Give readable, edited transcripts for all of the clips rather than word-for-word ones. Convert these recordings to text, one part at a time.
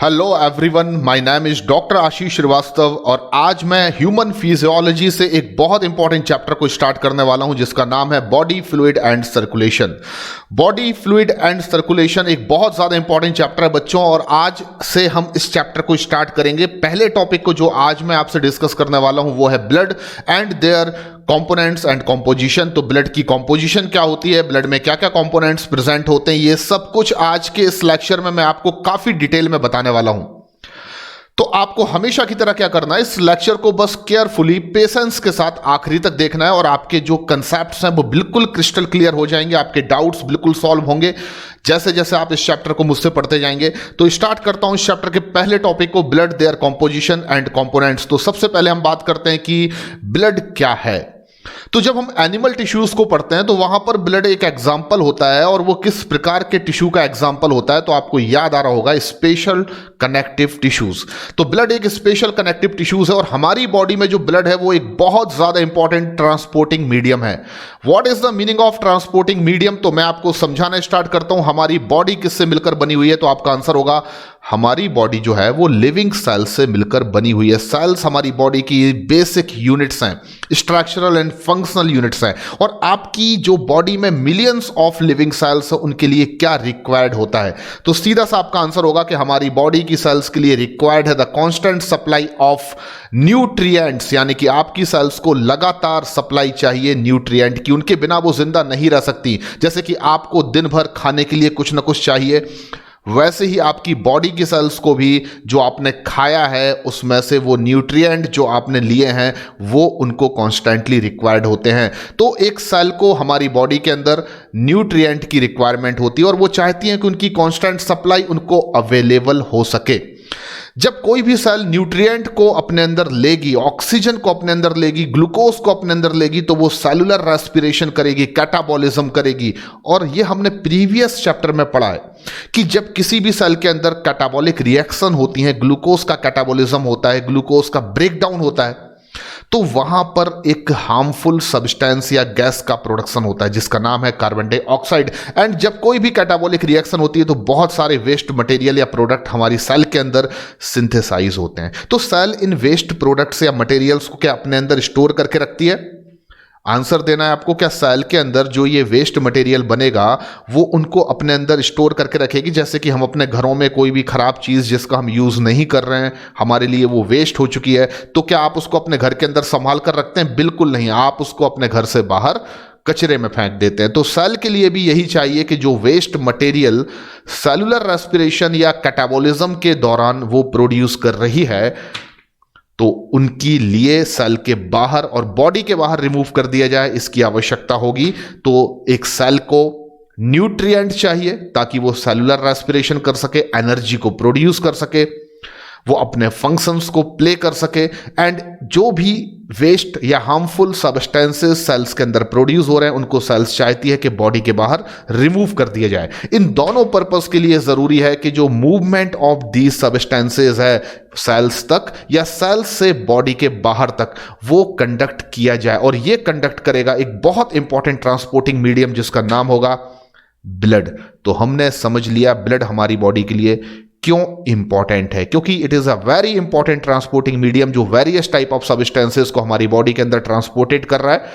Hello everyone, my name is doctor Ashish Srivastava और आज मैं ह्यूमन फिजियोलॉजी से एक बहुत इंपॉर्टेंट चैप्टर को स्टार्ट करने वाला हूं जिसका नाम है body fluid and circulation. Body fluid and circulation एक बहुत ज़्यादा इंपॉर्टेंट चैप्टर है बच्चों, और आज से हम इस चैप्टर को स्टार्ट करेंगे। पहले टॉपिक को जो आज मैं आपसे डिस्कस करने वाला हूं वो है blood and there components and composition. तो ब्लड की कंपोजिशन क्या होती है, ब्लड में क्या क्या कंपोनेंट्स प्रेजेंट होते हैं, ये सब कुछ आज के इस लेक्चर में मैं आपको काफी डिटेल में बताने वाला हूं। तो आपको हमेशा की तरह क्या करना है, इस लेक्चर को बस केयरफुली पेशेंस के साथ आखिरी तक देखना है और आपके जो कंसेप्ट्स हैं वो बिल्कुल क्रिस्टल क्लियर हो जाएंगे, आपके डाउट्स बिल्कुल सॉल्व होंगे जैसे जैसे आप इस चैप्टर को मुझसे पढ़ते जाएंगे। तो स्टार्ट करता हूं इस चैप्टर के पहले टॉपिक को, blood their composition and components. तो सबसे पहले हम बात करते हैं कि ब्लड क्या है। तो जब हम एनिमल टिश्यूज को पढ़ते हैं तो वहां पर ब्लड एक एग्जाम्पल होता है, और वो किस प्रकार के टिश्यू का एग्जाम्पल होता है तो आपको याद आ रहा होगा, स्पेशल कनेक्टिव टिश्यूज। तो ब्लड एक स्पेशल कनेक्टिव टिश्यूज है और हमारी बॉडी में जो ब्लड है वो एक बहुत ज्यादा इंपॉर्टेंट ट्रांसपोर्टिंग मीडियम है। What is the meaning of transporting medium, तो मैं आपको समझाना स्टार्ट करता हूं। हमारी बॉडी किससे मिलकर बनी हुई है, तो आपका आंसर होगा हमारी बॉडी जो है वो लिविंग सेल्स से मिलकर बनी हुई है। सेल्स हमारी बॉडी की बेसिक यूनिट्स हैं, स्ट्रक्चरल एंड फंक्शनल यूनिट्स हैं, और आपकी जो बॉडी में मिलियंस ऑफ लिविंग सेल्स उनके लिए क्या रिक्वायर्ड होता है, तो सीधा सा आपका आंसर होगा कि हमारी बॉडी की सेल्स के लिए रिक्वायर्ड है the constant supply of nutrients, यानी कि आपकी सेल्स को लगातार सप्लाई चाहिए न्यूट्रिएंट की, उनके बिना वो जिंदा नहीं रह सकती। जैसे कि आपको दिन भर खाने के लिए कुछ ना कुछ चाहिए, वैसे ही आपकी बॉडी की सेल्स को भी जो आपने खाया है उसमें से वो न्यूट्रिएंट जो आपने लिए हैं वो उनको कॉन्स्टेंटली रिक्वायर्ड होते हैं। तो एक सेल को हमारी बॉडी के अंदर न्यूट्रिएंट की रिक्वायरमेंट होती है और वो चाहती हैं कि उनकी कॉन्स्टेंट सप्लाई उनको अवेलेबल हो सके। जब कोई भी सेल न्यूट्रिएंट को अपने अंदर लेगी, ऑक्सीजन को अपने अंदर लेगी, ग्लूकोज को अपने अंदर लेगी, तो वो सेलुलर रेस्पिरेशन करेगी, कैटाबॉलिज्म करेगी। और ये हमने प्रीवियस चैप्टर में पढ़ा है कि जब किसी भी सेल के अंदर कैटाबॉलिक रिएक्शन होती है, ग्लूकोज का कैटाबॉलिज्म होता है, ग्लूकोज का ब्रेकडाउन होता है, तो वहां पर एक हार्मफुल सब्सटेंस या गैस का प्रोडक्शन होता है जिसका नाम है कार्बन डाइऑक्साइड। एंड जब कोई भी कैटाबॉलिक रिएक्शन होती है तो बहुत सारे वेस्ट मटेरियल या प्रोडक्ट हमारी सेल के अंदर सिंथेसाइज होते हैं। तो सेल इन वेस्ट प्रोडक्ट्स या मटेरियल्स को क्या अपने अंदर स्टोर करके रखती है? आंसर देना है आपको। क्या सेल के अंदर जो ये वेस्ट मटेरियल बनेगा वो उनको अपने अंदर स्टोर करके रखेगी? जैसे कि हम अपने घरों में कोई भी खराब चीज़ जिसका हम यूज़ नहीं कर रहे हैं, हमारे लिए वो वेस्ट हो चुकी है, तो क्या आप उसको अपने घर के अंदर संभाल कर रखते हैं? बिल्कुल नहीं, आप उसको अपने घर से बाहर कचरे में फेंक देते हैं। तो सेल के लिए भी यही चाहिए कि जो वेस्ट मटेरियल सेलुलर रेस्पिरेशन या कैटाबॉलिज्म के दौरान वो प्रोड्यूस कर रही है तो उनकी लिए सेल के बाहर और बॉडी के बाहर रिमूव कर दिया जाए, इसकी आवश्यकता होगी। तो एक सेल को न्यूट्रिएंट चाहिए ताकि वो सेलुलर रेस्पिरेशन कर सके, एनर्जी को प्रोड्यूस कर सके, वो अपने फंक्शंस को प्ले कर सके, एंड जो भी वेस्ट या हार्मफुल सब्सटेंसेस सेल्स के अंदर प्रोड्यूस हो रहे हैं उनको सेल्स चाहती है कि बॉडी के बाहर रिमूव कर दिया जाए। इन दोनों पर्पस के लिए जरूरी है कि जो मूवमेंट ऑफ दी सब्सटेंसेस है सेल्स तक या सेल्स से बॉडी के बाहर तक वो कंडक्ट किया जाए, और ये कंडक्ट करेगा एक बहुत इंपॉर्टेंट ट्रांसपोर्टिंग मीडियम जिसका नाम होगा ब्लड। तो हमने समझ लिया ब्लड हमारी बॉडी के लिए क्यों इंपॉर्टेंट है, क्योंकि it is a very important transporting medium जो वेरियस टाइप ऑफ सब्सटेंसेस को हमारी बॉडी के अंदर ट्रांसपोर्टेड कर रहा है।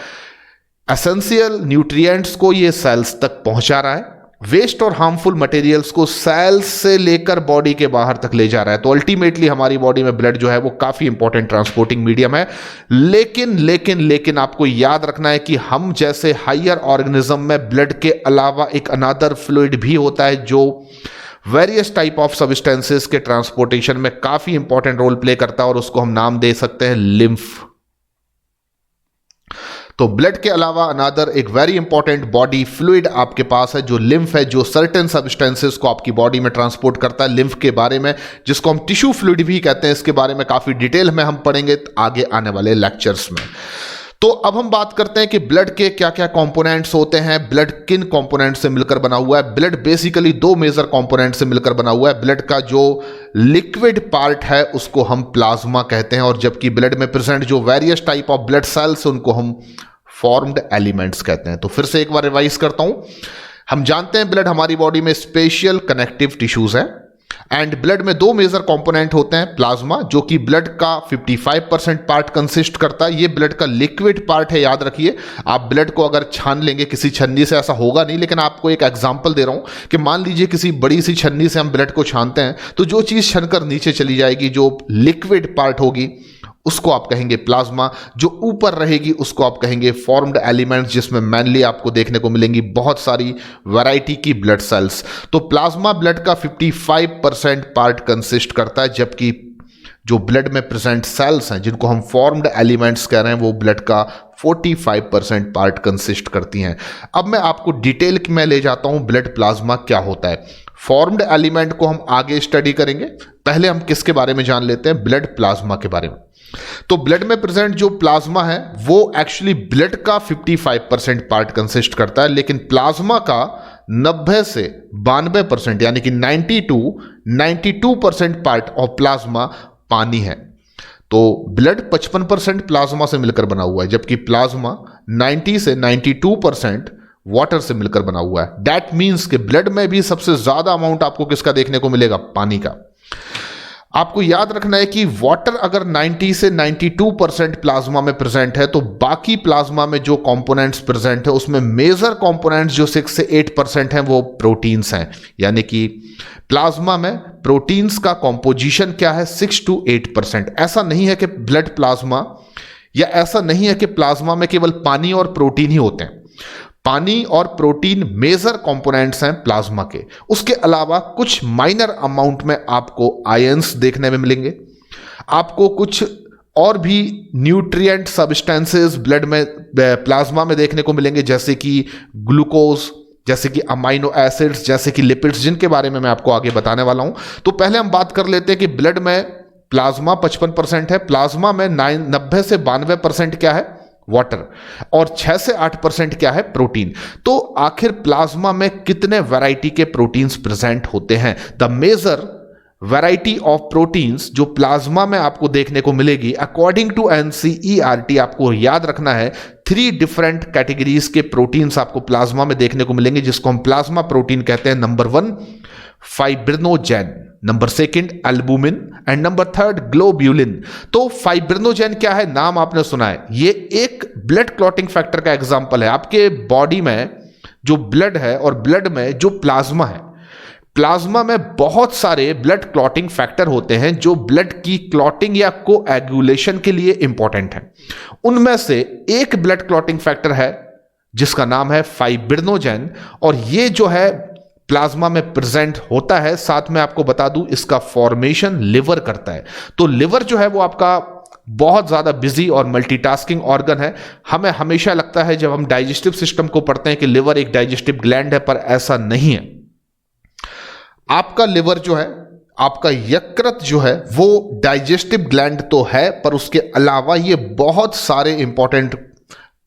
एसेंशियल न्यूट्रिएंट्स को ये सेल्स तक पहुंचा रहा है, वेस्ट और हार्मफुल मटेरियल्स को सेल्स से लेकर बॉडी के बाहर तक ले जा रहा है। तो अल्टीमेटली हमारी बॉडी में ब्लड जो है वो काफी इंपॉर्टेंट ट्रांसपोर्टिंग मीडियम है। लेकिन लेकिन लेकिन आपको याद रखना है कि हम जैसे हायर ऑर्गेनिज्म में ब्लड के अलावा एक अनदर फ्लूइड भी होता है जो वेरियस टाइप ऑफ सब्सटेंसेस के ट्रांसपोर्टेशन में काफी इंपॉर्टेंट रोल प्ले करता है, और उसको हम नाम दे सकते हैं लिम्फ। तो ब्लड के अलावा अनदर एक वेरी इंपॉर्टेंट बॉडी फ्लूइड आपके पास है जो लिम्फ है, जो सर्टेन सब्सटेंसेस को आपकी बॉडी में ट्रांसपोर्ट करता है। लिम्फ के बारे में, जिसको हम टिश्यू फ्लूइड भी कहते हैं, इसके बारे में काफी डिटेल में हम पढ़ेंगे आगे आने वाले लेक्चर्स में। तो अब हम बात करते हैं कि ब्लड के क्या क्या कंपोनेंट्स होते हैं, ब्लड किन कंपोनेंट से मिलकर बना हुआ है। ब्लड बेसिकली दो मेजर कंपोनेंट से मिलकर बना हुआ है। ब्लड का जो लिक्विड पार्ट है उसको हम प्लाज्मा कहते हैं, और जबकि ब्लड में प्रेजेंट जो various type of blood cells उनको हम फॉर्म्ड एलिमेंट्स कहते हैं। तो फिर से एक बार रिवाइज करता हूं। हम जानते हैं ब्लड हमारी बॉडी में स्पेशल कनेक्टिव टिश्यूज है, एंड ब्लड में दो मेजर कंपोनेंट होते हैं, प्लाज्मा जो कि ब्लड का 55% पार्ट कंसिस्ट करता है, ये ब्लड का लिक्विड पार्ट है, याद रखिए। आप ब्लड को अगर छान लेंगे किसी छन्नी से, ऐसा होगा नहीं, लेकिन आपको एक एग्जांपल दे रहा हूं कि मान लीजिए किसी बड़ी सी छन्नी से हम ब्लड को छानते हैं तो जो चीज छनकर नीचे चली जाएगी, जो लिक्विड पार्ट होगी, उसको आप कहेंगे प्लाज्मा। जो ऊपर रहेगी उसको आप कहेंगे फॉर्म्ड एलिमेंट्स, जिसमें मेनली आपको देखने को मिलेंगी बहुत सारी वैरायटी की ब्लड सेल्स। तो प्लाज्मा ब्लड का 55% पार्ट कंसिस्ट करता है, जबकि जो ब्लड में प्रेजेंट सेल्स हैं जिनको हम फॉर्म्ड एलिमेंट्स कह रहे हैं, वो ब्लड का 45% पार्ट कंसिस्ट करती हैं। अब मैं आपको डिटेल में ले जाता हूं ब्लड प्लाज्मा क्या होता है। फॉर्म्ड एलिमेंट को हम आगे स्टडी करेंगे, पहले हम किसके बारे में जान लेते हैं, ब्लड प्लाज्मा के बारे में। तो ब्लड में प्रेजेंट जो प्लाज्मा है वो एक्चुअली ब्लड का 55% पार्ट कंसिस्ट करता है, लेकिन प्लाज्मा का 90 से 92% यानी कि 92% पार्ट ऑफ प्लाज्मा पानी है। तो ब्लड 55% प्लाज्मा से मिलकर बना हुआ है, जबकि प्लाज्मा 90 से 92% वाटर से मिलकर बना हुआ है। दैट मीन्स कि ब्लड में भी सबसे ज्यादा अमाउंट आपको किसका देखने को मिलेगा, पानी का। आपको याद रखना है कि वाटर अगर 90 से 92% प्लाज्मा में प्रेजेंट है, तो बाकी प्लाज्मा में जो कंपोनेंट्स प्रेजेंट है उसमें मेजर कंपोनेंट्स जो 6 से 8% हैं वो प्रोटीन्स हैं। यानी कि प्लाज्मा में प्रोटीन्स का कंपोजिशन क्या है, 6 to 8%। ऐसा नहीं है कि ब्लड प्लाज्मा, या ऐसा नहीं है कि प्लाज्मा में केवल पानी और प्रोटीन ही होते हैं। पानी और प्रोटीन मेजर कंपोनेंट्स हैं प्लाज्मा के। उसके अलावा कुछ माइनर अमाउंट में आपको आयंस देखने में मिलेंगे, आपको कुछ और भी न्यूट्रिएंट सब्सटेंसेस ब्लड में प्लाज्मा में देखने को मिलेंगे, जैसे कि ग्लूकोज, जैसे कि अमाइनो एसिड्स, जैसे कि लिपिड्स, जिनके बारे में मैं आपको आगे बताने वाला हूं। तो पहले हम बात कर लेते हैं कि ब्लड में प्लाज्मा 55% है, प्लाज्मा में 90 से 92% क्या है, वाटर, और 6 से 8% क्या है, प्रोटीन। तो आखिर प्लाज्मा में कितने वैरायटी के प्रोटीन्स प्रेजेंट होते हैं? The major variety of proteins जो प्लाज्मा में आपको देखने को मिलेगी अकॉर्डिंग टू एनसीईआरटी, आपको याद रखना है 3 डिफरेंट कैटेगरीज के प्रोटीन्स आपको प्लाज्मा में देखने को मिलेंगे, जिसको हम प्लाज्मा प्रोटीन कहते हैं। Number 1 fibrinogen, number 2 albumin, and number 3 globulin. तो फाइब्रिनोजेन क्या है, नाम आपने सुना है, ये एक ब्लड क्लॉटिंग फैक्टर का एग्जांपल है। आपके बॉडी में जो ब्लड है और ब्लड में जो प्लाज्मा है, प्लाज्मा में बहुत सारे ब्लड क्लॉटिंग फैक्टर होते हैं जो ब्लड की क्लॉटिंग या कोएगुलेशन के लिए इंपॉर्टेंट है। उनमें से एक ब्लड क्लॉटिंग फैक्टर है जिसका नाम है फाइब्रिनोजेन, और ये जो है प्लाज्मा में प्रेजेंट होता है। साथ में आपको बता दूं इसका फॉर्मेशन लिवर करता है। तो लिवर जो है वो आपका बहुत ज्यादा बिजी और मल्टीटास्किंग ऑर्गन है। हमें हमेशा लगता है जब हम डाइजेस्टिव सिस्टम को पढ़ते हैं कि लिवर एक डाइजेस्टिव ग्लैंड है, पर ऐसा नहीं है। आपका लिवर जो है, आपका यकृत जो है, वो डाइजेस्टिव ग्लैंड तो है, पर उसके अलावा ये बहुत सारे इंपॉर्टेंट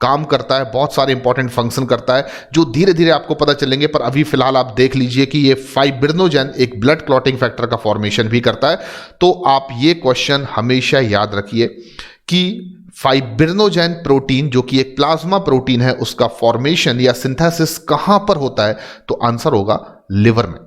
काम करता है, बहुत सारे इंपॉर्टेंट फंक्शन करता है, जो धीरे धीरे आपको पता चलेंगे। पर अभी फिलहाल आप देख लीजिए कि ये फाइब्रिनोजेन एक ब्लड क्लॉटिंग फैक्टर का फॉर्मेशन भी करता है। तो आप ये क्वेश्चन हमेशा याद रखिए कि फाइब्रिनोजेन प्रोटीन जो कि एक प्लाज्मा प्रोटीन है, उसका फॉर्मेशन या सिंथेसिस कहां पर होता है? तो आंसर होगा लिवर में।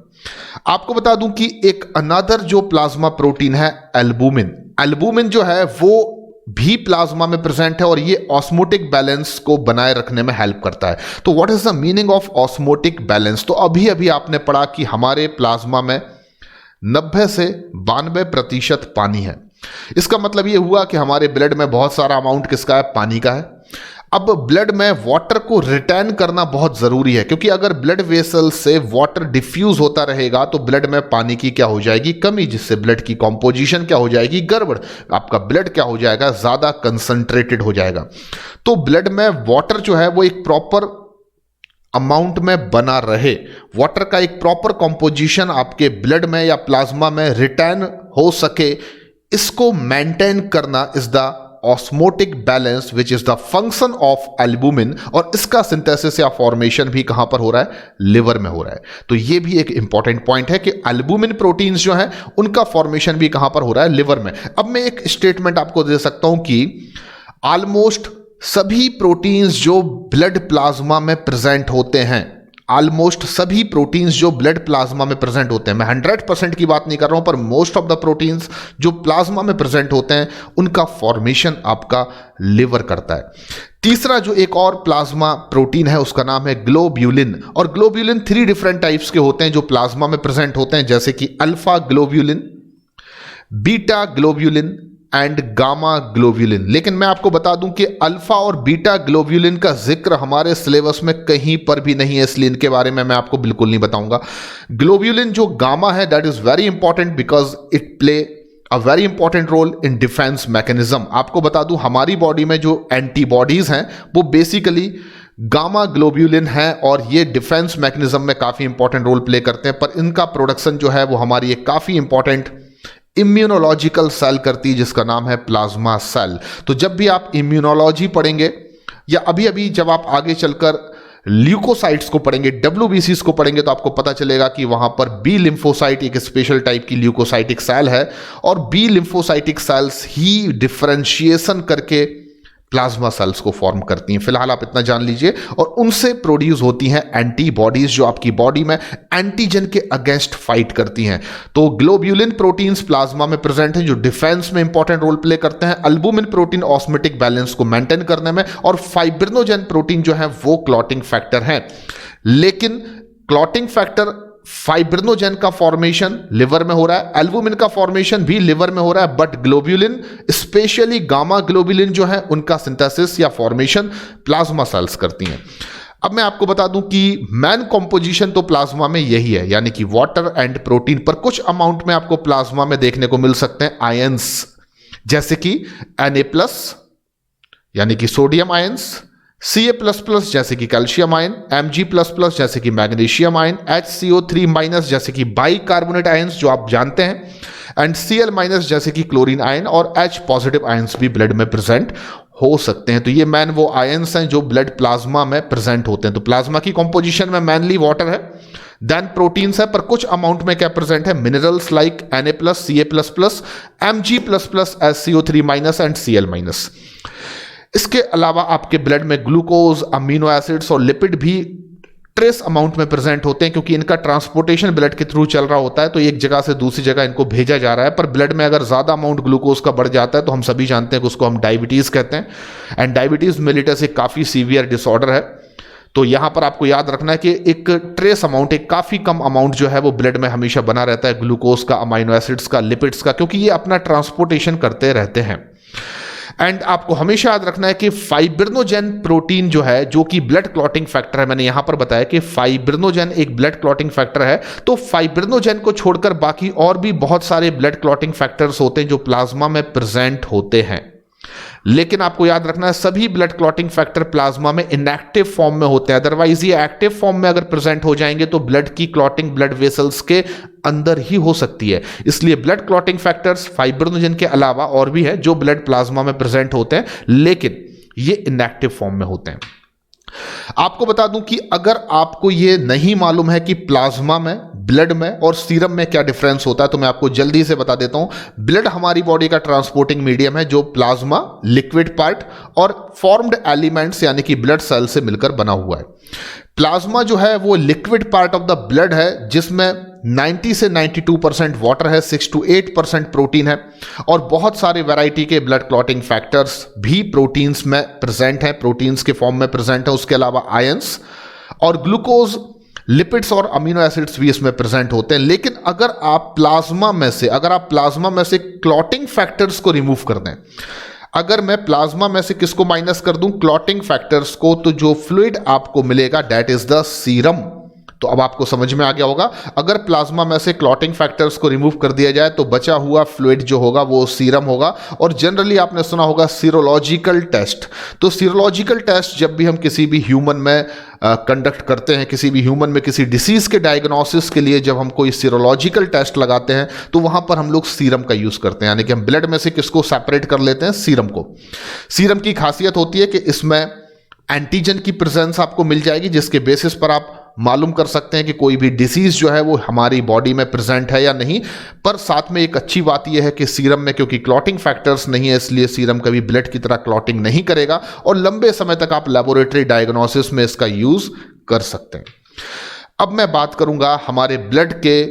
आपको बता दूं कि एक अनदर जो प्लाज्मा प्रोटीन है एल्बुमिन, एल्बुमिन जो है वो भी प्लाज्मा में प्रेजेंट है, और ये ऑस्मोटिक बैलेंस को बनाए रखने में हेल्प करता है। तो what is the meaning of osmotic balance? तो अभी अभी आपने पढ़ा कि हमारे प्लाज्मा में 90 से 92% पानी है। इसका मतलब ये हुआ कि हमारे ब्लड में बहुत सारा अमाउंट किसका है, पानी का है। अब ब्लड में वाटर को रिटेन करना बहुत जरूरी है, क्योंकि अगर ब्लड वेसल से वाटर डिफ्यूज होता रहेगा तो ब्लड में पानी की क्या हो जाएगी, कमी, जिससे ब्लड की कॉम्पोजिशन क्या हो जाएगी, गड़बड़। आपका ब्लड क्या हो जाएगा, ज्यादा कंसंट्रेटेड हो जाएगा। तो ब्लड में वाटर जो है वो एक प्रॉपर अमाउंट में बना रहे, वाटर का एक प्रॉपर कॉम्पोजिशन आपके ब्लड में या प्लाज्मा में रिटेन हो सके, इसको मेंटेन करना is the osmotic balance which is the function of albumin. और इसका सिंथेसिस या फॉर्मेशन भी कहां पर हो रहा है, लिवर में हो रहा है। तो ये भी एक इंपॉर्टेंट पॉइंट है कि एल्बुमिन प्रोटीन्स जो हैं उनका फॉर्मेशन भी कहां पर हो रहा है, लिवर में। अब मैं एक स्टेटमेंट आपको दे सकता हूं कि ऑलमोस्ट सभी प्रोटीन्स जो ब्लड प्लाज्मा में प्रेजेंट होते हैं, ऑलमोस्ट सभी प्रोटीन्स जो ब्लड प्लाज्मा में प्रेजेंट होते हैं, मैं 100% की बात नहीं कर रहा हूं, पर मोस्ट ऑफ द प्रोटीन्स जो प्लाज्मा में प्रेजेंट होते हैं उनका फॉर्मेशन आपका लिवर करता है। तीसरा जो एक और प्लाज्मा प्रोटीन है उसका नाम है ग्लोब्यूलिन, और ग्लोब्यूलिन 3 डिफरेंट टाइप्स के होते हैं जो प्लाज्मा में प्रेजेंट होते हैं, जैसे कि alpha globulin, beta globulin and gamma globulin. लेकिन मैं आपको बता दूं कि अल्फा और बीटा ग्लोब्यूलिन का जिक्र हमारे सिलेबस में कहीं पर भी नहीं है, इसलिए इनके बारे में मैं आपको बिल्कुल नहीं बताऊंगा। ग्लोब्यूलिन जो गामा है that is very important because it play a very important role in defence mechanism. आपको बता दूं हमारी बॉडी में जो एंटीबॉडीज हैं वो बेसिकली गामा ग्लोब्यूलिन है और ये डिफेंस मैकेनिज्म में काफी इंपॉर्टेंट रोल प्ले करते हैं, पर इनका प्रोडक्शन जो है वो हमारी एक काफी इंपॉर्टेंट इम्यूनोलॉजिकल सेल करती है जिसका नाम है प्लाज्मा सेल। तो जब भी आप इम्यूनोलॉजी पढ़ेंगे या अभी अभी जब आप आगे चलकर ल्यूकोसाइट्स को पढ़ेंगे, डब्ल्यूबीसीज को पढ़ेंगे, तो आपको पता चलेगा कि वहां पर बी लिम्फोसाइट एक स्पेशल टाइप की ल्यूकोसाइटिक सेल है और बी लिम्फोसाइटिक सेल्स ही डिफरेंशिएशन करके प्लाज्मा सेल्स को फॉर्म करती हैं। फिलहाल आप इतना जान लीजिए, और उनसे प्रोड्यूस होती हैं एंटीबॉडीज जो आपकी बॉडी में एंटीजन के अगेंस्ट फाइट करती हैं। तो ग्लोब्यूलिन प्रोटीन्स प्लाज्मा में प्रेजेंट हैं जो डिफेंस में इंपॉर्टेंट रोल प्ले करते हैं, अल्बुमिन प्रोटीन ऑस्मेटिक बैलेंस को मेंटेन करने में, और फाइब्रिनोजेन प्रोटीन जो है वो क्लॉटिंग फैक्टर है। लेकिन क्लॉटिंग फैक्टर फाइब्रिनोजेन का फॉर्मेशन लिवर में हो रहा है, एल्बुमिन का फॉर्मेशन भी लिवर में हो रहा है, but globulin specially gamma globulin जो है उनका सिंथेसिस या फॉर्मेशन प्लाज्मा सेल्स करती हैं। अब मैं आपको बता दूं कि मेन कंपोजिशन तो प्लाज्मा में यही है, यानी कि वाटर एंड प्रोटीन, पर कुछ अमाउंट में आपको प्लाज्मा में देखने को मिल सकते हैं आयंस, जैसे कि Na+ यानी कि सोडियम आयंस, Ca++ जैसे कि कैल्शियम आयन, Mg++ जैसे कि मैग्नीशियम आयन, HCO3- जैसे कि बाइकार्बोनेट आयंस जो आप जानते हैं, एंड Cl- जैसे कि क्लोरीन आयन, और H+ आयंस भी ब्लड में प्रेजेंट हो सकते हैं। तो ये मैन वो आयंस हैं जो ब्लड प्लाज्मा में प्रेजेंट होते हैं। तो प्लाज्मा की कंपोजिशन में मैनली वाटर है, देन प्रोटीन्स है, पर कुछ अमाउंट में क्या प्रेजेंट है, minerals like Na+, Ca++, Mg++, HCO3- and Cl-। इसके अलावा आपके ब्लड में ग्लूकोज, अमीनो एसिड्स और लिपिड भी ट्रेस अमाउंट में प्रेजेंट होते हैं, क्योंकि इनका ट्रांसपोर्टेशन ब्लड के थ्रू चल रहा होता है, तो एक जगह से दूसरी जगह इनको भेजा जा रहा है। पर ब्लड में अगर ज्यादा अमाउंट ग्लूकोज का बढ़ जाता है तो हम सभी जानते हैं कि उसको हम डायबिटीज कहते हैं, एंड डायबिटीज मेलिटस एक काफी सीवियर डिसऑर्डर है। तो यहां पर आपको याद रखना है कि एक ट्रेस अमाउंट, एक काफी कम अमाउंट जो है वो ब्लड में हमेशा बना रहता है, ग्लूकोज का, अमीनो एसिड्स का, लिपिड्स का, क्योंकि ये अपना ट्रांसपोर्टेशन करते रहते हैं। एंड आपको हमेशा याद रखना है कि फाइब्रिनोजेन प्रोटीन जो है, जो कि ब्लड क्लॉटिंग फैक्टर है, मैंने यहां पर बताया कि फाइब्रिनोजेन एक ब्लड क्लॉटिंग फैक्टर है, तो फाइब्रिनोजेन को छोड़कर बाकी और भी बहुत सारे ब्लड क्लॉटिंग फैक्टर्स होते हैं जो प्लाज्मा में प्रेजेंट होते हैं। लेकिन आपको याद रखना है सभी ब्लड क्लॉटिंग फैक्टर प्लाज्मा में इनएक्टिव फॉर्म में होते हैं, अदरवाइज ये एक्टिव फॉर्म में अगर प्रेजेंट हो जाएंगे तो ब्लड की क्लॉटिंग ब्लड वेसल्स के अंदर ही हो सकती है। इसलिए ब्लड क्लॉटिंग फैक्टर्स फाइब्रिनोजेन के अलावा और भी है जो ब्लड प्लाज्मा में प्रेजेंट होते हैं, लेकिन ये इनएक्टिव फॉर्म में होते हैं। आपको बता दूं कि अगर आपको ये नहीं मालूम है कि प्लाज्मा में, ब्लड में और सीरम में क्या डिफरेंस होता है, तो मैं आपको जल्दी से बता देता हूं। ब्लड हमारी बॉडी का ट्रांसपोर्टिंग मीडियम है, जो प्लाज्मा लिक्विड पार्ट और फॉर्म्ड एलिमेंट्स यानी कि ब्लड सेल से मिलकर बना हुआ है। प्लाज्मा जो है वो liquid part of the blood है, जिसमें 90 से 92% वाटर है, 6 to 8% प्रोटीन है, और बहुत सारे वैरायटी के ब्लड क्लॉटिंग फैक्टर्स भी प्रोटीन्स में प्रेजेंट हैं, प्रोटीन्स के फॉर्म में प्रेजेंट है। उसके अलावा आयंस और ग्लूकोज, लिपिड्स और अमीनो एसिड्स भी इसमें प्रेजेंट होते हैं। लेकिन अगर आप प्लाज्मा में से क्लॉटिंग फैक्टर्स को रिमूव कर दें, अगर मैं प्लाज्मा में से किसको माइनस कर दूं, क्लॉटिंग फैक्टर्स को, तो जो फ्लूइड आपको मिलेगा दैट इज द सीरम। तो अब आपको समझ में आ गया होगा, अगर प्लाज्मा में से क्लॉटिंग फैक्टर्स को रिमूव कर दिया जाए तो बचा हुआ फ्लूइड जो होगा वो सीरम होगा। और जनरली आपने सुना होगा सीरोलॉजिकल टेस्ट। तो सीरोलॉजिकल टेस्ट जब भी हम किसी भी ह्यूमन में कंडक्ट करते हैं, किसी भी ह्यूमन में किसी डिसीज के डायग्नोसिस के लिए जब हम कोई सीरोलॉजिकल टेस्ट लगाते हैं तो वहां पर हम लोग सीरम का यूज करते हैं, यानी कि हम ब्लड में से किसको सेपरेट कर लेते हैं, सीरम को। सीरम की खासियत होती है कि इसमें एंटीजन की प्रेजेंस आपको मिल जाएगी, जिसके बेसिस पर आप मालूम कर सकते हैं कि कोई भी डिसीज जो है वो हमारी बॉडी में प्रेजेंट है या नहीं। पर साथ में एक अच्छी बात यह है कि सीरम में क्योंकि क्लॉटिंग फैक्टर्स नहीं है, इसलिए सीरम कभी ब्लड की तरह क्लॉटिंग नहीं करेगा और लंबे समय तक आप लेबोरेटरी डायग्नोसिस में इसका यूज कर सकते हैं। अब मैं बात करूंगा हमारे ब्लड के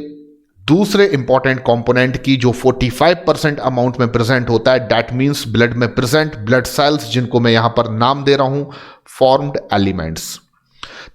दूसरे इंपॉर्टेंट कंपोनेंट की जो 45% अमाउंट में प्रेजेंट होता है, दैट मींस ब्लड में प्रेजेंट ब्लड सेल्स, जिनको मैं यहां पर नाम दे रहा हूं फॉर्म्ड एलिमेंट्स।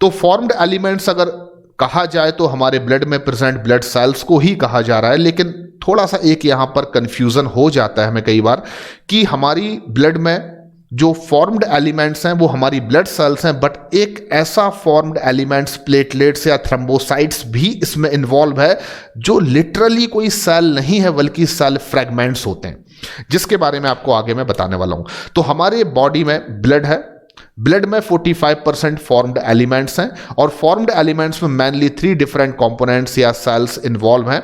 तो फॉर्म्ड एलिमेंट्स अगर कहा जाए तो हमारे ब्लड में प्रेजेंट ब्लड सेल्स को ही कहा जा रहा है, लेकिन थोड़ा सा एक यहां पर कंफ्यूजन हो जाता है हमें कई बार कि हमारी ब्लड में जो फॉर्म्ड एलिमेंट्स हैं वो हमारी ब्लड सेल्स हैं, बट एक ऐसा फॉर्म्ड एलिमेंट्स प्लेटलेट्स या थ्रोम्बोसाइट्स भी इसमें इन्वॉल्व है जो लिटरली कोई सेल नहीं है बल्कि सेल फ्रेगमेंट्स होते हैं, जिसके बारे में आपको आगे मैं बताने वाला हूं। तो हमारे बॉडी में ब्लड है, ब्लड में 45% फॉर्म्ड एलिमेंट्स हैं और फॉर्म्ड एलिमेंट्स में मेनली 3 डिफरेंट कंपोनेंट्स या सेल्स इन्वॉल्व हैं।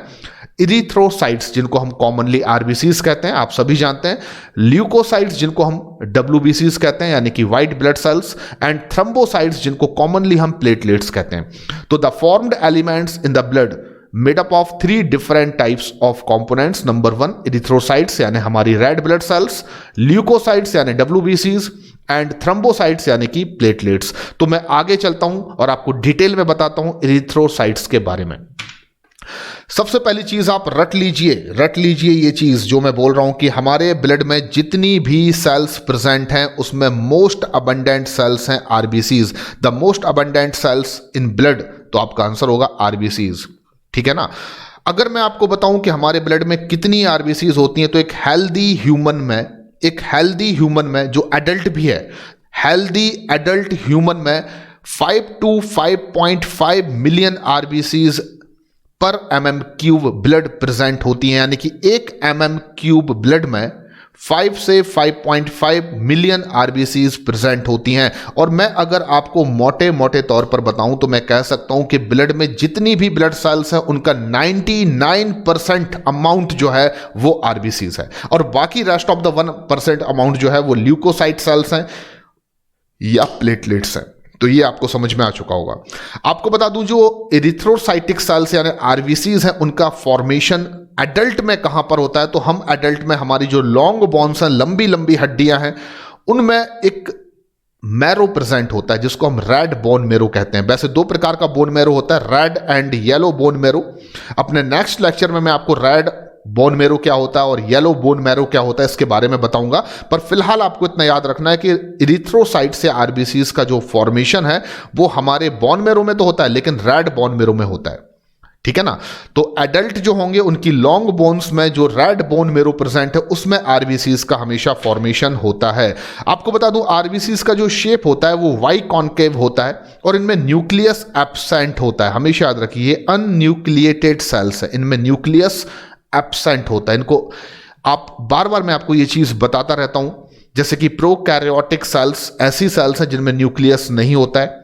इरिथ्रोसाइट्स जिनको हम कॉमनली आरबीसीज कहते हैं, आप सभी जानते हैं, ल्यूकोसाइट्स जिनको हम डब्ल्यूबीसीज कहते हैं यानी कि white blood cells, and thrombocytes जिनको कॉमनली हम प्लेटलेट्स कहते हैं। तो the formed elements in the blood made up of 3 different types of components. Number 1 erythrocytes यानी हमारी रेड ब्लड सेल्स, ल्यूकोसाइट्स यानी डब्ल्यूबीसीज, एंड थ्रोम्बोसाइट्स यानी कि प्लेटलेट्स। तो मैं आगे चलता हूं और आपको डिटेल में बताता हूं इरिथ्रोसाइट्स के बारे में। सबसे पहली चीज आप रट लीजिए ये चीज जो मैं बोल रहा हूं कि हमारे ब्लड में जितनी भी सेल्स प्रेजेंट हैं उसमें मोस्ट अबंडेंट सेल्स हैं RBCs. The most abundant cells in blood, तो आपका आंसर होगा आरबीसीज, ठीक है ना। अगर मैं आपको बताऊं कि हमारे ब्लड में कितनी आरबीसीज होती हैं, तो एक हेल्दी ह्यूमन में जो एडल्ट भी है, हेल्दी एडल्ट ह्यूमन में 5 to 5.5 मिलियन आरबीसीज पर mm³ ब्लड प्रेजेंट होती हैं, यानी कि 1 mm³ ब्लड में 5 से 5.5 मिलियन आरबीसीज प्रेजेंट होती हैं। और मैं अगर आपको मोटे तौर पर बताऊं तो मैं कह सकता हूं कि ब्लड में जितनी भी ब्लड सेल्स हैं उनका 99% अमाउंट जो है वो आरबीसीज है, और बाकी रेस्ट ऑफ द 1% अमाउंट जो है वो ल्यूकोसाइट सेल्स हैं या प्लेटलेट्स हैं। तो ये आपको समझ में आ चुका होगा। आपको बता दूं जो इरिथ्रोसाइटिक सेल्स यानी आरबीसीज हैं उनका फॉर्मेशन एडल्ट में कहां पर होता है, तो हम एडल्ट में हमारी जो लॉन्ग बोन्स हैं, लंबी हड्डियां हैं, उनमें एक मैरो प्रेजेंट होता है जिसको हम रेड बोन मैरो कहते हैं। वैसे 2 प्रकार का बोन मैरो होता है, red and yellow bone marrow. अपने नेक्स्ट लेक्चर में मैं आपको रेड बोन मैरो क्या होता है और येलो बोन मैरो क्या होता है इसके बारे में बताऊंगा, पर फिलहाल आपको इतना याद रखना है कि इरिथ्रोसाइट से आरबीसीज का जो फॉर्मेशन है वो हमारे बोन मैरो में तो होता है लेकिन रेड बोन मैरो में होता है, ठीक है ना। तो एडल्ट जो होंगे उनकी लॉन्ग बोन्स में जो रेड बोन मैरो प्रेजेंट है उसमें आरबीसीज का हमेशा फॉर्मेशन होता है। आपको बता दूं आरबीसीज का जो शेप होता है वो वाई कॉन्केव होता है और इनमें न्यूक्लियस एब्सेंट होता है। हमेशा याद रखिए अनन्यूक्लिएटेड सेल्स है, इनमें न्यूक्लियस एब्सेंट होता है। इनको आप बार मैं आपको ये चीज बताता रहता हूं, जैसे कि प्रोकैरियोटिक सेल्स ऐसी सेल्स हैं जिनमें न्यूक्लियस नहीं होता है,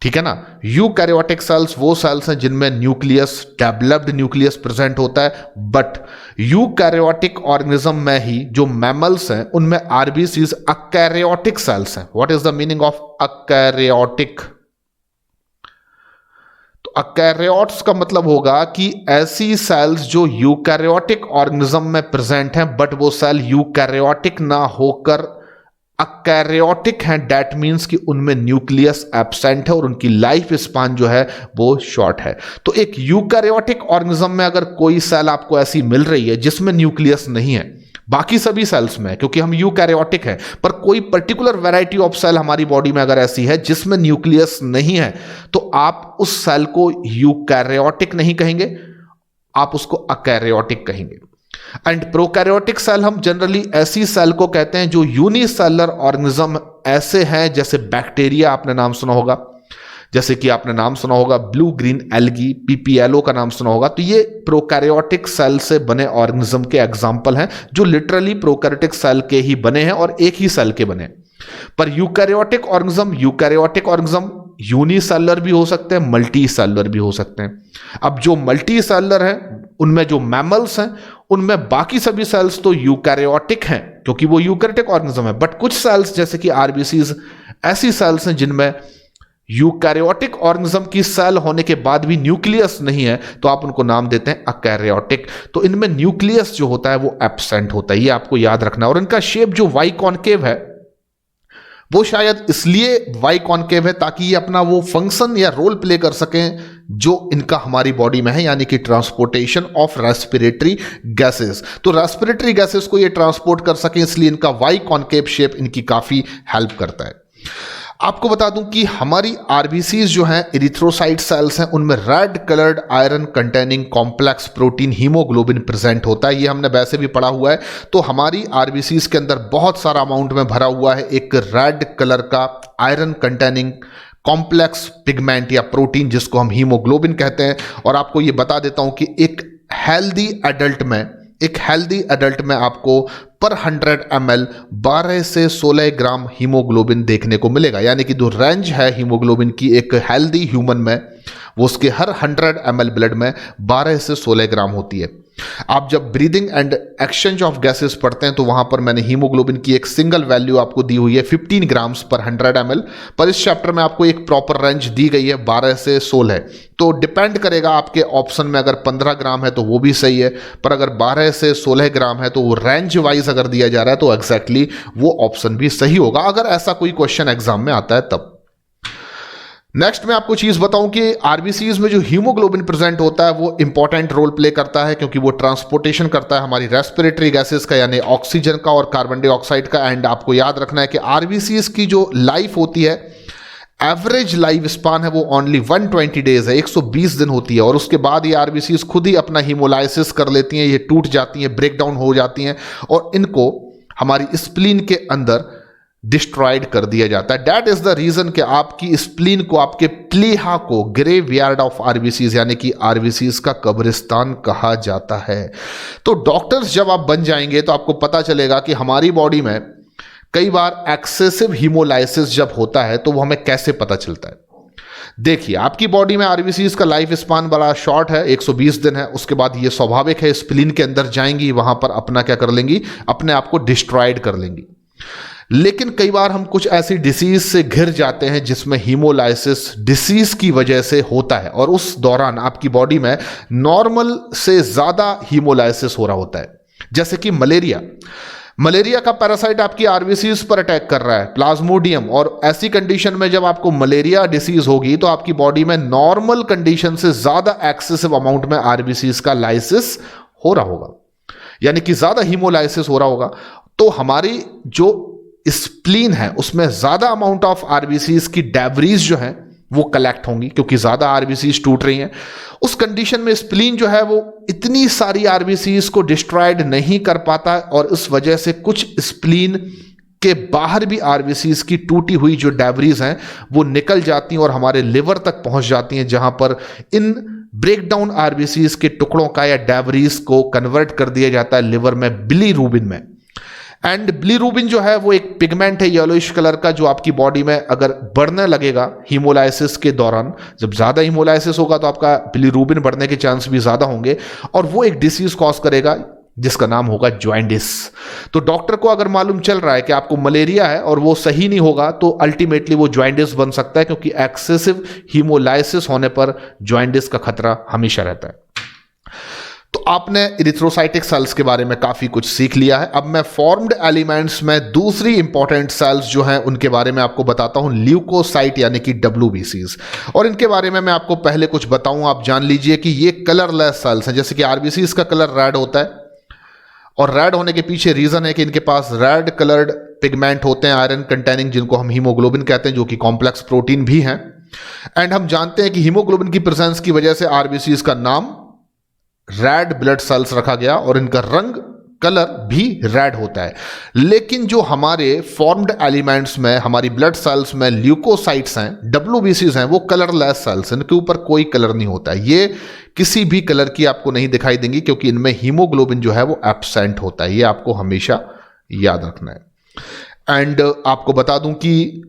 ठीक है ना। यूकैरियोटिक सेल्स वो सेल्स हैं जिनमें न्यूक्लियस, डेवलप्ड न्यूक्लियस प्रेजेंट होता है, बट यूकैरियोटिक ऑर्गेनिज्म में ही जो मैमल्स हैं उनमें आरबीसीज अकैरियोटिक सेल्स हैं। What is the meaning of akaryotic? तो अकैरियोट्स का मतलब होगा कि ऐसी सेल्स जो यूकैरियोटिक ऑर्गेनिज्म में प्रेजेंट हैं बट वो सेल यूकैरियोटिक ना होकर अकैरियोटिक हैं। दैट मीन्स कि उनमें न्यूक्लियस एब्सेंट है और उनकी लाइफ स्पान जो है वो शॉर्ट है। तो एक यूकैरियोटिक ऑर्गेनिज्म में अगर कोई सेल आपको ऐसी मिल रही है जिसमें न्यूक्लियस नहीं है, बाकी सभी सेल्स में, क्योंकि हम यूकैरियोटिक हैं, पर कोई पर्टिकुलर वैरायटी ऑफ सेल हमारी बॉडी में अगर ऐसी है जिसमें न्यूक्लियस नहीं है, तो आप उस सेल को यूकैरियोटिक नहीं कहेंगे, आप उसको अकैरियोटिक कहेंगे। एंड प्रोकैरियोटिक सेल हम जनरली ऐसी सेल को कहते हैं जो यूनिसेलुलर ऑर्गेनिज्म ऐसे हैं, जैसे बैक्टीरिया आपने नाम सुना होगा, जैसे कि आपने नाम सुना होगा ब्लू ग्रीन एल्गी, पीपीएलओ का नाम सुना होगा। तो ये प्रोकैरियोटिक सेल से बने ऑर्गेनिज्म के एग्जाम्पल हैं जो लिटरली प्रोकैरियोटिक सेल के ही बने हैं और एक ही सेल के बने हैं। पर यूकैरियोटिक ऑर्गेनिज्म यूनिसेलुलर भी हो सकते हैं, मल्टी सेलुलर भी हो सकते हैं। अब जो मल्टी सेलुलर हैं उनमें जो मैमल्स हैं उनमें बाकी सभी सेल्स तो यूकैरियोटिक हैं क्योंकि वो यूकैरियोटिक ऑर्गेनिज्म है, बट कुछ सेल्स जैसे कि आरबीसीज ऐसी सेल्स हैं जिनमें यूकैरियोटिक ऑर्गेनिज्म की सेल होने के बाद भी न्यूक्लियस नहीं है, तो आप उनको नाम देते हैं अकैरियोटिक। तो इनमें न्यूक्लियस जो होता है वो एब्सेंट होता है, ये आपको याद रखना है। और इनका शेप जो वाई कॉन्केव है वो शायद इसलिए वाई कॉन्केव है ताकि ये अपना वो फंक्शन या रोल प्ले कर सकें जो इनका हमारी बॉडी में है, यानी कि ट्रांसपोर्टेशन ऑफ रेस्पिरेटरी गैसेस। तो रेस्पिरेटरी गैसेस को ये ट्रांसपोर्ट कर सकें, इसलिए इनका वाई कॉन्केव शेप इनकी काफी हेल्प करता है। आपको बता दूं कि हमारी आरबीसीज जो हैं इरिथ्रोसाइट सेल्स हैं, उनमें red coloured iron containing complex protein haemoglobin present होता है। ये हमने वैसे भी पढ़ा हुआ है। तो हमारी आरबीसीज के अंदर बहुत सारा अमाउंट में भरा हुआ है एक रेड कलर का आयरन कंटेनिंग कॉम्प्लेक्स पिगमेंट या प्रोटीन, जिसको हम हीमोग्लोबिन कहते हैं। और आपको ये बता देता हूं कि एक हेल्दी एडल्ट में आपको पर 100 ml 12 से 16 ग्राम हीमोग्लोबिन देखने को मिलेगा, यानी कि जो रेंज है हीमोग्लोबिन की एक हेल्दी ह्यूमन में, वो उसके हर 100 ml ब्लड में 12 से 16 ग्राम होती है। आप जब breathing and exchange of gases पढ़ते हैं तो वहां पर मैंने हीमोग्लोबिन की एक सिंगल वैल्यू आपको दी हुई है 15 ग्राम्स पर 100 ml, पर इस चैप्टर में आपको एक प्रॉपर रेंज दी गई है 12 से 16। तो डिपेंड करेगा आपके ऑप्शन में, अगर 15 ग्राम है तो वो भी सही है, पर अगर 12 से 16 ग्राम है तो वो रेंज वाइज अगर दिया जा रहा है तो एग्जैक्टली वो ऑप्शन भी सही होगा, अगर ऐसा कोई क्वेश्चन एग्जाम में आता है तब। नेक्स्ट मैं आपको चीज बताऊं कि आरबीसीज में जो हीमोग्लोबिन प्रेजेंट होता है वो इंपॉर्टेंट रोल प्ले करता है, क्योंकि वो ट्रांसपोर्टेशन करता है हमारी रेस्पिरेटरी गैसेस का, यानी ऑक्सीजन का और कार्बन डाइऑक्साइड का। एंड आपको याद रखना है कि आरबीसीज की जो लाइफ होती है, एवरेज लाइफ स्पान है, वो ओनली 120 डेज है, 120 दिन होती है। और उसके बाद ये आरबीसीज खुद ही अपना हीमोलाइसिस कर लेती हैं, ये टूट जाती हैं, ब्रेक डाउन हो जाती हैं, और इनको हमारी स्प्लीन के अंदर डिस्ट्रॉयड कर दिया जाता है। दैट इज द रीजन कि आपकी स्प्लीन को, आपके प्लीहा को ग्रेवयार्ड ऑफ आरबीसीज, यानी कि आरबीसीज का कब्रिस्तान कहा जाता है। तो डॉक्टर्स जब आप बन जाएंगे तो आपको पता चलेगा कि हमारी बॉडी में कई बार एक्सेसिव हीमोलाइसिस जब होता है तो वो हमें कैसे पता चलता है। देखिए, आपकी बॉडी में आरबीसीज का लाइफ स्पान बड़ा शॉर्ट है, 120 दिन है। उसके बाद ये स्वाभाविक है, स्प्लीन के अंदर जाएंगी, वहां पर अपना क्या कर लेंगी, अपने आप को डिस्ट्रॉयड कर लेंगी। लेकिन कई बार हम कुछ ऐसी डिसीज से घिर जाते हैं जिसमें हीमोलाइसिस डिसीज की वजह से होता है, और उस दौरान आपकी बॉडी में नॉर्मल से ज्यादा हीमोलाइसिस हो रहा होता है। जैसे कि मलेरिया का पैरासाइट आपकी आरबीसीज पर अटैक कर रहा है, प्लाज्मोडियम, और ऐसी कंडीशन में जब आपको मलेरिया डिसीज होगी तो आपकी बॉडी में नॉर्मल कंडीशन से ज्यादा एक्सेसिव अमाउंट में आरबीसीज का लाइसिस हो रहा होगा, यानी कि ज्यादा हीमोलाइसिस हो रहा होगा। तो हमारी जो स्प्लीन है उसमें ज्यादा अमाउंट ऑफ आरबीसीज की डेब्रीज जो है वो कलेक्ट होंगी, क्योंकि ज्यादा आरबीसीज टूट रही हैं। उस कंडीशन में स्प्लीन जो है वो इतनी सारी आरबीसीज को डिस्ट्रॉयड नहीं कर पाता, और इस वजह से कुछ स्प्लीन के बाहर भी आरबीसीज की टूटी हुई जो डेब्रीज हैं वो निकल जाती हैं और हमारे लिवर तक पहुंच जाती हैं, जहां पर इन ब्रेकडाउन आरबीसीज के टुकड़ों का या डेब्रीज को कन्वर्ट कर दिया जाता है लिवर में बिलीरूबिन में। एंड बिलीरूबिन जो है वो एक पिगमेंट है येलोइश कलर का, जो आपकी बॉडी में अगर बढ़ने लगेगा हीमोलाइसिस के दौरान, जब ज्यादा हीमोलाइसिस होगा तो आपका बिलीरूबिन बढ़ने के चांस भी ज्यादा होंगे, और वो एक डिसीज कॉज करेगा जिसका नाम होगा जॉइंडिस। तो डॉक्टर को अगर मालूम चल रहा है कि आपको मलेरिया है और वो सही नहीं होगा तो अल्टीमेटली वो जॉइंडिस बन सकता है, क्योंकि एक्सेसिव हीमोलाइसिस होने पर जॉइंडिस का खतरा हमेशा रहता है। तो आपने इरिथ्रोसाइटिक सेल्स के बारे में काफी कुछ सीख लिया है। अब मैं फॉर्म्ड एलिमेंट्स में दूसरी इंपॉर्टेंट सेल्स जो हैं उनके बारे में आपको बताता हूं, ल्यूकोसाइट यानी कि डब्ल्यूबीसीज। और इनके बारे में मैं आपको पहले कुछ बताऊं, आप जान लीजिए कि ये कलरलेस सेल्स हैं। जैसे कि आरबीसीज का कलर रेड होता है, और रेड होने के पीछे रीजन है कि इनके पास रेड कलर्ड पिगमेंट होते हैं आयरन कंटेनिंग, जिनको हम हीमोग्लोबिन कहते हैं, जो कि कॉम्प्लेक्स प्रोटीन भी हैं। एंड हम जानते हैं कि हीमोग्लोबिन की प्रेजेंस की वजह से आरबीसीज का नाम रेड ब्लड सेल्स रखा गया, और इनका रंग कलर भी रेड होता है। लेकिन जो हमारे फॉर्म्ड एलिमेंट्स में, हमारी ब्लड सेल्स में ल्यूकोसाइट्स हैं, डब्ल्यूबीसीज हैं, वो कलरलेस सेल्स, इनके ऊपर कोई कलर नहीं होता है। ये किसी भी कलर की आपको नहीं दिखाई देंगी, क्योंकि इनमें हीमोग्लोबिन जो है वो एब्सेंट होता है। ये आपको हमेशा याद रखना है। एंड आपको बता दूं कि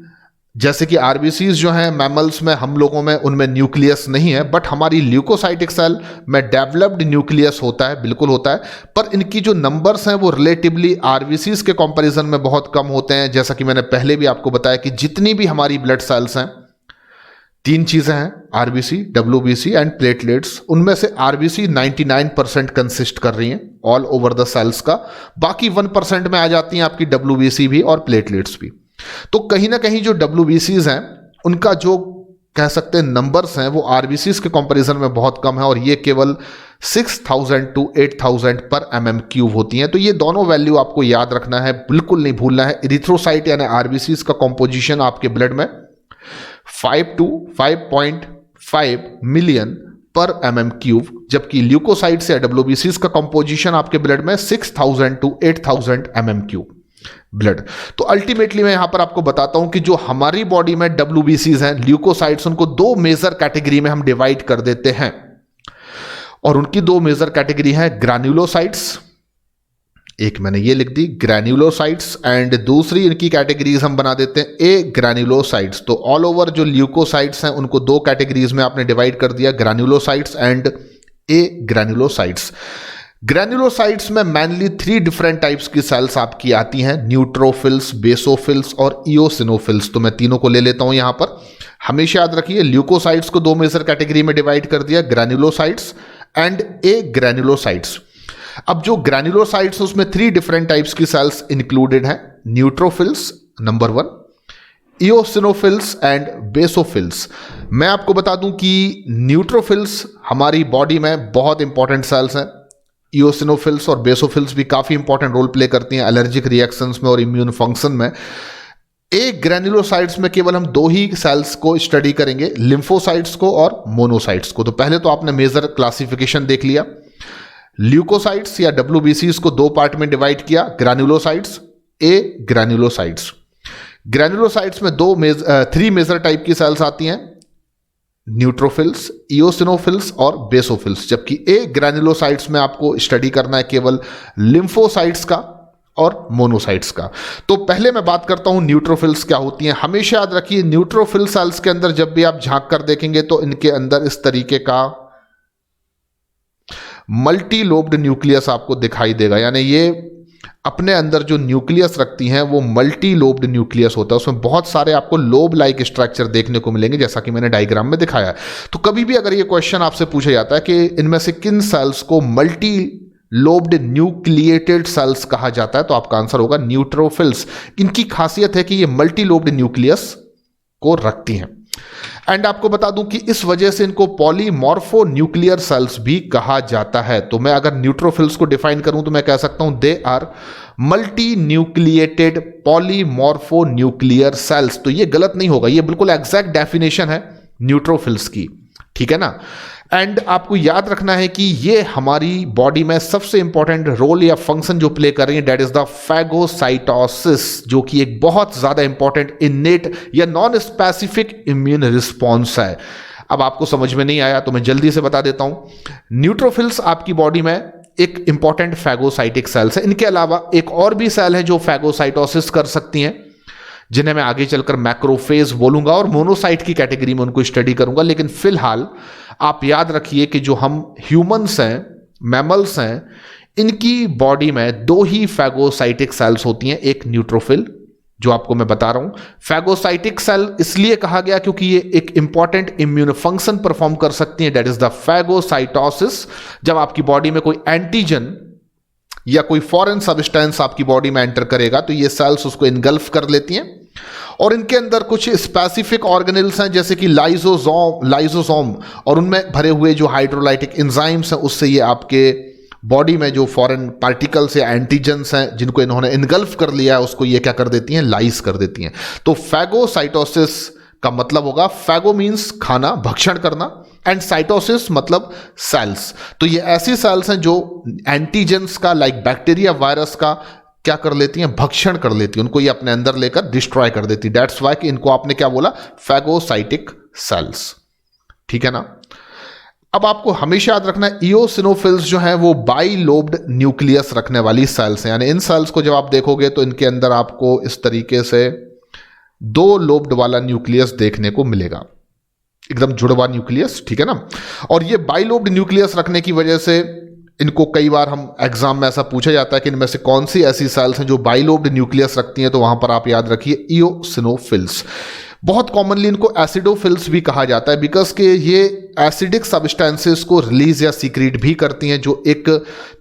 जैसे कि आरबीसीज जो हैं मैमल्स में, हम लोगों में, उनमें न्यूक्लियस नहीं है, बट हमारी ल्यूकोसाइटिक सेल में डेवलप्ड न्यूक्लियस होता है, बिल्कुल होता है। पर इनकी जो नंबर्स हैं वो रिलेटिवली आरबीसीज के कंपैरिजन में बहुत कम होते हैं। जैसा कि मैंने पहले भी आपको बताया कि जितनी भी हमारी ब्लड सेल्स हैं, 3 चीजें हैं, आरबीसी, डब्ल्यूबीसी एंड प्लेटलेट्स। उनमें से आरबीसी 99% कंसिस्ट कर रही हैं ऑल ओवर द सेल्स का, बाकी 1% में आ जाती हैं आपकी डब्ल्यूबीसी भी और प्लेटलेट्स भी। तो कहीं ना कहीं जो WBCs हैं उनका जो कह सकते हैं नंबर्स हैं वो RBCs के कंपैरिजन में बहुत कम है, और ये केवल 6000 to 8000 पर mm³ होती हैं। तो ये दोनों वैल्यू आपको याद रखना है, बिल्कुल नहीं भूलना है। इरिथ्रोसाइट यानी RBCs का कॉम्पोजिशन आपके ब्लड में 5 to 5.5 मिलियन पर mm³, जबकि ल्यूकोसाइट्स या WBCs का कंपोजिशन आपके ब्लड में 6000 to 8000 mm³ ब्लड। तो अल्टीमेटली मैं यहां पर आपको बताता हूं कि जो हमारी बॉडी में WBCs हैं, ल्यूकोसाइट्स, उनको दो मेजर कैटेगरी में हम डिवाइड कर देते हैं, और उनकी दो मेजर कैटेगरी है ग्रैन्युलोसाइट्स, एक मैंने ये लिख दी ग्रैन्युलोसाइट्स, एंड दूसरी इनकी कैटेगरीज हम बना देते हैं ए ग्रैन्युलोसाइट्स। तो ऑल ओवर जो ल्यूकोसाइट्स हैं उनको दो कैटेगरीज में आपने डिवाइड कर दिया, granulocytes and A granulocytes. Granulocytes में मेनली 3 डिफरेंट टाइप्स की सेल्स आपकी आती हैं, न्यूट्रोफिल्स, बेसोफिल्स और इओसिनोफिल्स। तो मैं तीनों को ले लेता हूं यहां पर। हमेशा याद रखिए ल्यूकोसाइट्स को दो मेजर कैटेगरी में डिवाइड कर दिया, ग्रैन्युलोसाइट्स एंड ए ग्रैन्युलोसाइट्स। अब जो ग्रैन्युलोसाइट्स उसमें 3 डिफरेंट टाइप्स की सेल्स इंक्लूडेड हैं, neutrophils number 1, eosinophils and basophils. मैं आपको बता दूं कि न्यूट्रोफिल्स हमारी बॉडी में बहुत इंपॉर्टेंट सेल्स हैं, इओसिनोफिल्स और बेसोफिल्स भी काफी इंपॉर्टेंट रोल प्ले करती हैं एलर्जिक रिएक्शंस में और इम्यून फंक्शन में। एक ग्रैन्युलोसाइट्स में केवल हम 2 ही सेल्स को स्टडी करेंगे, लिम्फोसाइट्स को और मोनोसाइट्स को। तो पहले तो आपने मेजर क्लासिफिकेशन देख लिया, ल्यूकोसाइट्स या WBCs को 2 पार्ट में डिवाइड किया, ग्रैन्युलोसाइट्स, ए ग्रैन्युलोसाइट्स। ग्रैन्युलोसाइट्स में 3 मेजर टाइप की सेल्स आती हैं, न्यूट्रोफिल्स, इओसिनोफिल्स और बेसोफिल्स, जबकि ए ग्रैन्युलोसाइट्स में आपको स्टडी करना है केवल लिम्फोसाइट्स का और मोनोसाइट्स का। तो पहले मैं बात करता हूं न्यूट्रोफिल्स क्या होती हैं। हमेशा याद रखिए न्यूट्रोफिल सेल्स के अंदर जब भी आप झांक कर देखेंगे तो इनके अंदर इस तरीके का मल्टी लोब्ड न्यूक्लियस आपको दिखाई देगा, यानी ये अपने अंदर जो न्यूक्लियस रखती हैं वो मल्टी लोब्ड न्यूक्लियस होता है, उसमें बहुत सारे आपको लोब लाइक स्ट्रक्चर देखने को मिलेंगे जैसा कि मैंने डायग्राम में दिखाया। तो कभी भी अगर ये क्वेश्चन आपसे पूछा जाता है कि इनमें से किन सेल्स को मल्टी लोब्ड न्यूक्लिएटेड सेल्स कहा जाता है, तो आपका आंसर होगा न्यूट्रोफिल्स। इनकी खासियत है कि ये मल्टी लोब्ड न्यूक्लियस को रखती हैं। एंड आपको बता दूं कि इस वजह से इनको पॉलीमॉर्फो न्यूक्लियर सेल्स भी कहा जाता है। तो मैं अगर न्यूट्रोफिल्स को डिफाइन करूं तो मैं कह सकता हूं they are multinucleated polymorphonuclear cells. तो ये गलत नहीं होगा, ये बिल्कुल एग्जैक्ट डेफिनेशन है न्यूट्रोफिल्स की, ठीक है ना। एंड आपको याद रखना है कि ये हमारी बॉडी में सबसे इंपॉर्टेंट रोल या फंक्शन जो प्ले कर रही है दैट इज द फैगोसाइटोसिस, जो कि एक बहुत ज्यादा इंपॉर्टेंट इनेट या नॉन स्पेसिफिक इम्यून रिस्पॉन्स है। अब आपको समझ में नहीं आया तो मैं जल्दी से बता देता हूं। न्यूट्रोफिल्स आपकी बॉडी में एक इंपॉर्टेंट फैगोसाइटिक सेल्स है। इनके अलावा एक और भी सेल है जो फैगोसाइटोसिस कर सकती हैं, जिन्हें मैं आगे चलकर मैक्रोफेज बोलूंगा और मोनोसाइट की कैटेगरी में उनको स्टडी करूंगा। लेकिन फिलहाल आप याद रखिए कि जो हम ह्यूमंस हैं, मैमल्स हैं, इनकी बॉडी में 2 ही फैगोसाइटिक सेल्स होती हैं, एक न्यूट्रोफिल जो आपको मैं बता रहा हूं। फैगोसाइटिक सेल इसलिए कहा गया क्योंकि ये एक इंपॉर्टेंट इम्यून फंक्शन परफॉर्म कर सकती है, दैट इज द फैगोसाइटोसिस। जब आपकी बॉडी में कोई एंटीजन या कोई फॉरेन सब्सटेंस आपकी बॉडी में एंटर करेगा तो ये सेल्स उसको इनगल्फ कर लेती हैं, और इनके अंदर कुछ स्पेसिफिक ऑर्गेनेल्स हैं जैसे कि लाइसोसोम और उनमें भरे हुए जो हाइड्रोलाइटिक एंजाइम्स हैं, उससे ये आपके बॉडी में जो फॉरेन पार्टिकल्स या एंटीजेंस हैं जिनको इन्होंने इनगल्फ कर लिया है उसको ये क्या कर देती हैं, लाइस कर देती हैं। तो फैगोसाइटोसिस का मतलब होगा, फैगो मीन्स खाना, भक्षण करना, एंड साइटोसिस मतलब सेल्स। तो ये ऐसी सेल्स हैं जो एंटीजेंस का लाइक बैक्टीरिया, वायरस का क्या कर लेती हैं, भक्षण कर लेती हैं, उनको ये अपने अंदर लेकर डिस्ट्रॉय कर देती है। दैट्स वाई कि इनको आपने क्या बोला, फैगोसाइटिक सेल्स, ठीक है ना। अब आपको हमेशा याद रखना है इओसिनोफिल्स जो है वो बाई लोब्ड न्यूक्लियस रखने वाली सेल्स हैं, यानी इन सेल्स को जब आप देखोगे तो इनके अंदर आपको इस तरीके से 2 लोब्ड वाला न्यूक्लियस देखने को मिलेगा, एकदम जुड़वा न्यूक्लियस, ठीक है ना। और ये बाइलोब्ड न्यूक्लियस रखने की वजह से इनको कई बार हम एग्जाम में ऐसा पूछा जाता है कि इनमें से कौन सी ऐसी सेल्स हैं जो बाइलोब्ड न्यूक्लियस रखती हैं, तो वहां पर आप याद रखिए इओसिनोफिल्स। बहुत कॉमनली इनको एसिडोफिल्स भी कहा जाता है बिकॉज के ये एसिडिक सब्सटेंसेस को रिलीज या सीक्रेट भी करती हैं जो एक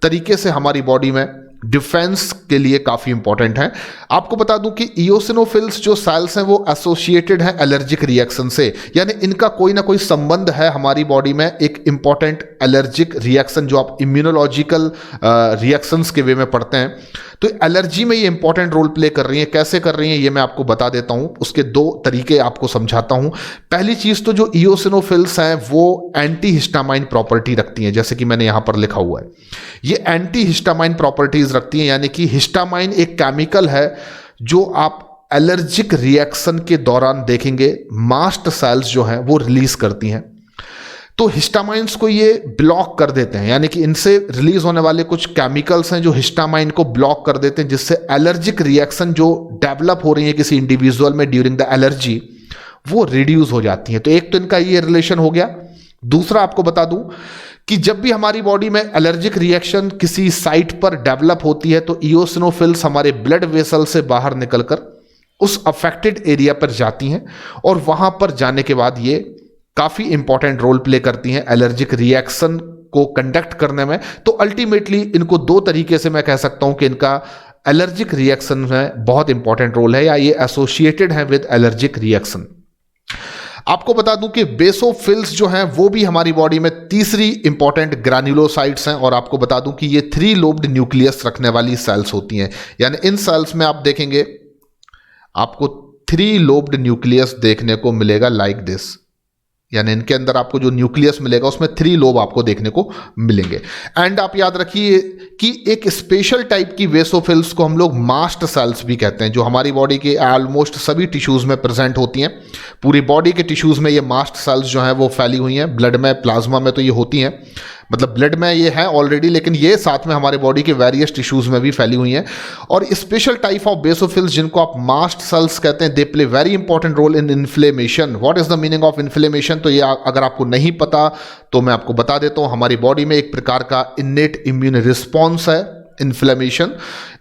तरीके से हमारी बॉडी में डिफेंस के लिए काफी इंपॉर्टेंट है। आपको बता दूं कि इयोसिनोफिल्स जो सेल्स हैं वो एसोसिएटेड हैं एलर्जिक रिएक्शन से, यानी इनका कोई ना कोई संबंध है हमारी बॉडी में एक इंपॉर्टेंट एलर्जिक रिएक्शन जो आप इम्यूनोलॉजिकल रिएक्शंस के वे में पढ़ते हैं। तो एलर्जी में ये इंपॉर्टेंट रोल प्ले कर रही है। कैसे कर रही है ये मैं आपको बता देता हूं, उसके दो तरीके आपको समझाता हूं। पहली चीज तो जो इयोसिनोफिल्स हैं वो एंटी हिस्टामाइन प्रॉपर्टी रखती हैं, जैसे कि मैंने यहां पर लिखा हुआ है। ये एंटी हिस्टामाइन प्रॉपर्टीज रखती हैं, यानी कि हिस्टामाइन एक केमिकल है जो आप एलर्जिक रिएक्शन के दौरान देखेंगे मास्ट सेल्स जो हैं वो रिलीज करती हैं। तो हिस्टामाइंस को ये ब्लॉक कर देते हैं, यानी कि इनसे रिलीज होने वाले कुछ केमिकल्स हैं जो हिस्टामाइन को ब्लॉक कर देते हैं, जिससे एलर्जिक रिएक्शन जो डेवलप हो रही है किसी इंडिविजुअल में ड्यूरिंग द एलर्जी वो रिड्यूस हो जाती है। तो एक तो इनका ये रिलेशन हो गया। दूसरा आपको बता दूं कि जब भी हमारी बॉडी में एलर्जिक रिएक्शन किसी साइट पर डेवलप होती है तो इयोसिनोफिल्स हमारे ब्लड वेसल से बाहर निकलकर उस अफेक्टेड एरिया पर जाती हैं और वहां पर जाने के बाद ये काफी इंपॉर्टेंट रोल प्ले करती हैं एलर्जिक रिएक्शन को कंडक्ट करने में। तो अल्टीमेटली इनको दो तरीके से मैं कह सकता हूं कि इनका एलर्जिक रिएक्शन में बहुत इंपॉर्टेंट रोल है, या ये एसोसिएटेड है विद एलर्जिक रिएक्शन। आपको बता दूं कि बेसोफिल्स जो हैं वो भी हमारी बॉडी में तीसरी इंपॉर्टेंट ग्रैन्युलोसाइट्स हैं, और आपको बता दूं कि ये 3 लोब्ड न्यूक्लियस रखने वाली सेल्स होती हैं। यानी इन सेल्स में आप देखेंगे आपको 3 लोब्ड न्यूक्लियस देखने को मिलेगा लाइक दिस, यानी इनके अंदर आपको जो न्यूक्लियस मिलेगा उसमें 3 लोब आपको देखने को मिलेंगे। एंड आप याद रखिए कि एक स्पेशल टाइप की वेसोफिल्स को हम लोग मास्ट सेल्स भी कहते हैं, जो हमारी बॉडी के ऑलमोस्ट सभी टिश्यूज में प्रेजेंट होती हैं। पूरी बॉडी के टिश्यूज में ये मास्ट सेल्स जो हैं वो फैली हुई हैं। ब्लड में, प्लाज्मा में तो ये होती हैं, मतलब ब्लड में ये है ऑलरेडी, लेकिन ये साथ में हमारे बॉडी के वेरियस टिश्यूज में भी फैली हुई हैं। और स्पेशल टाइप ऑफ बेसोफिल्स जिनको आप मास्ट सेल्स कहते हैं, they play very important role in inflammation. What is the meaning of inflammation? तो ये अगर आपको नहीं पता तो मैं आपको बता देता हूं। हमारी बॉडी में एक प्रकार का इन्नेट इम्यून रिस्पॉन्स है इन्फ्लेमेशन।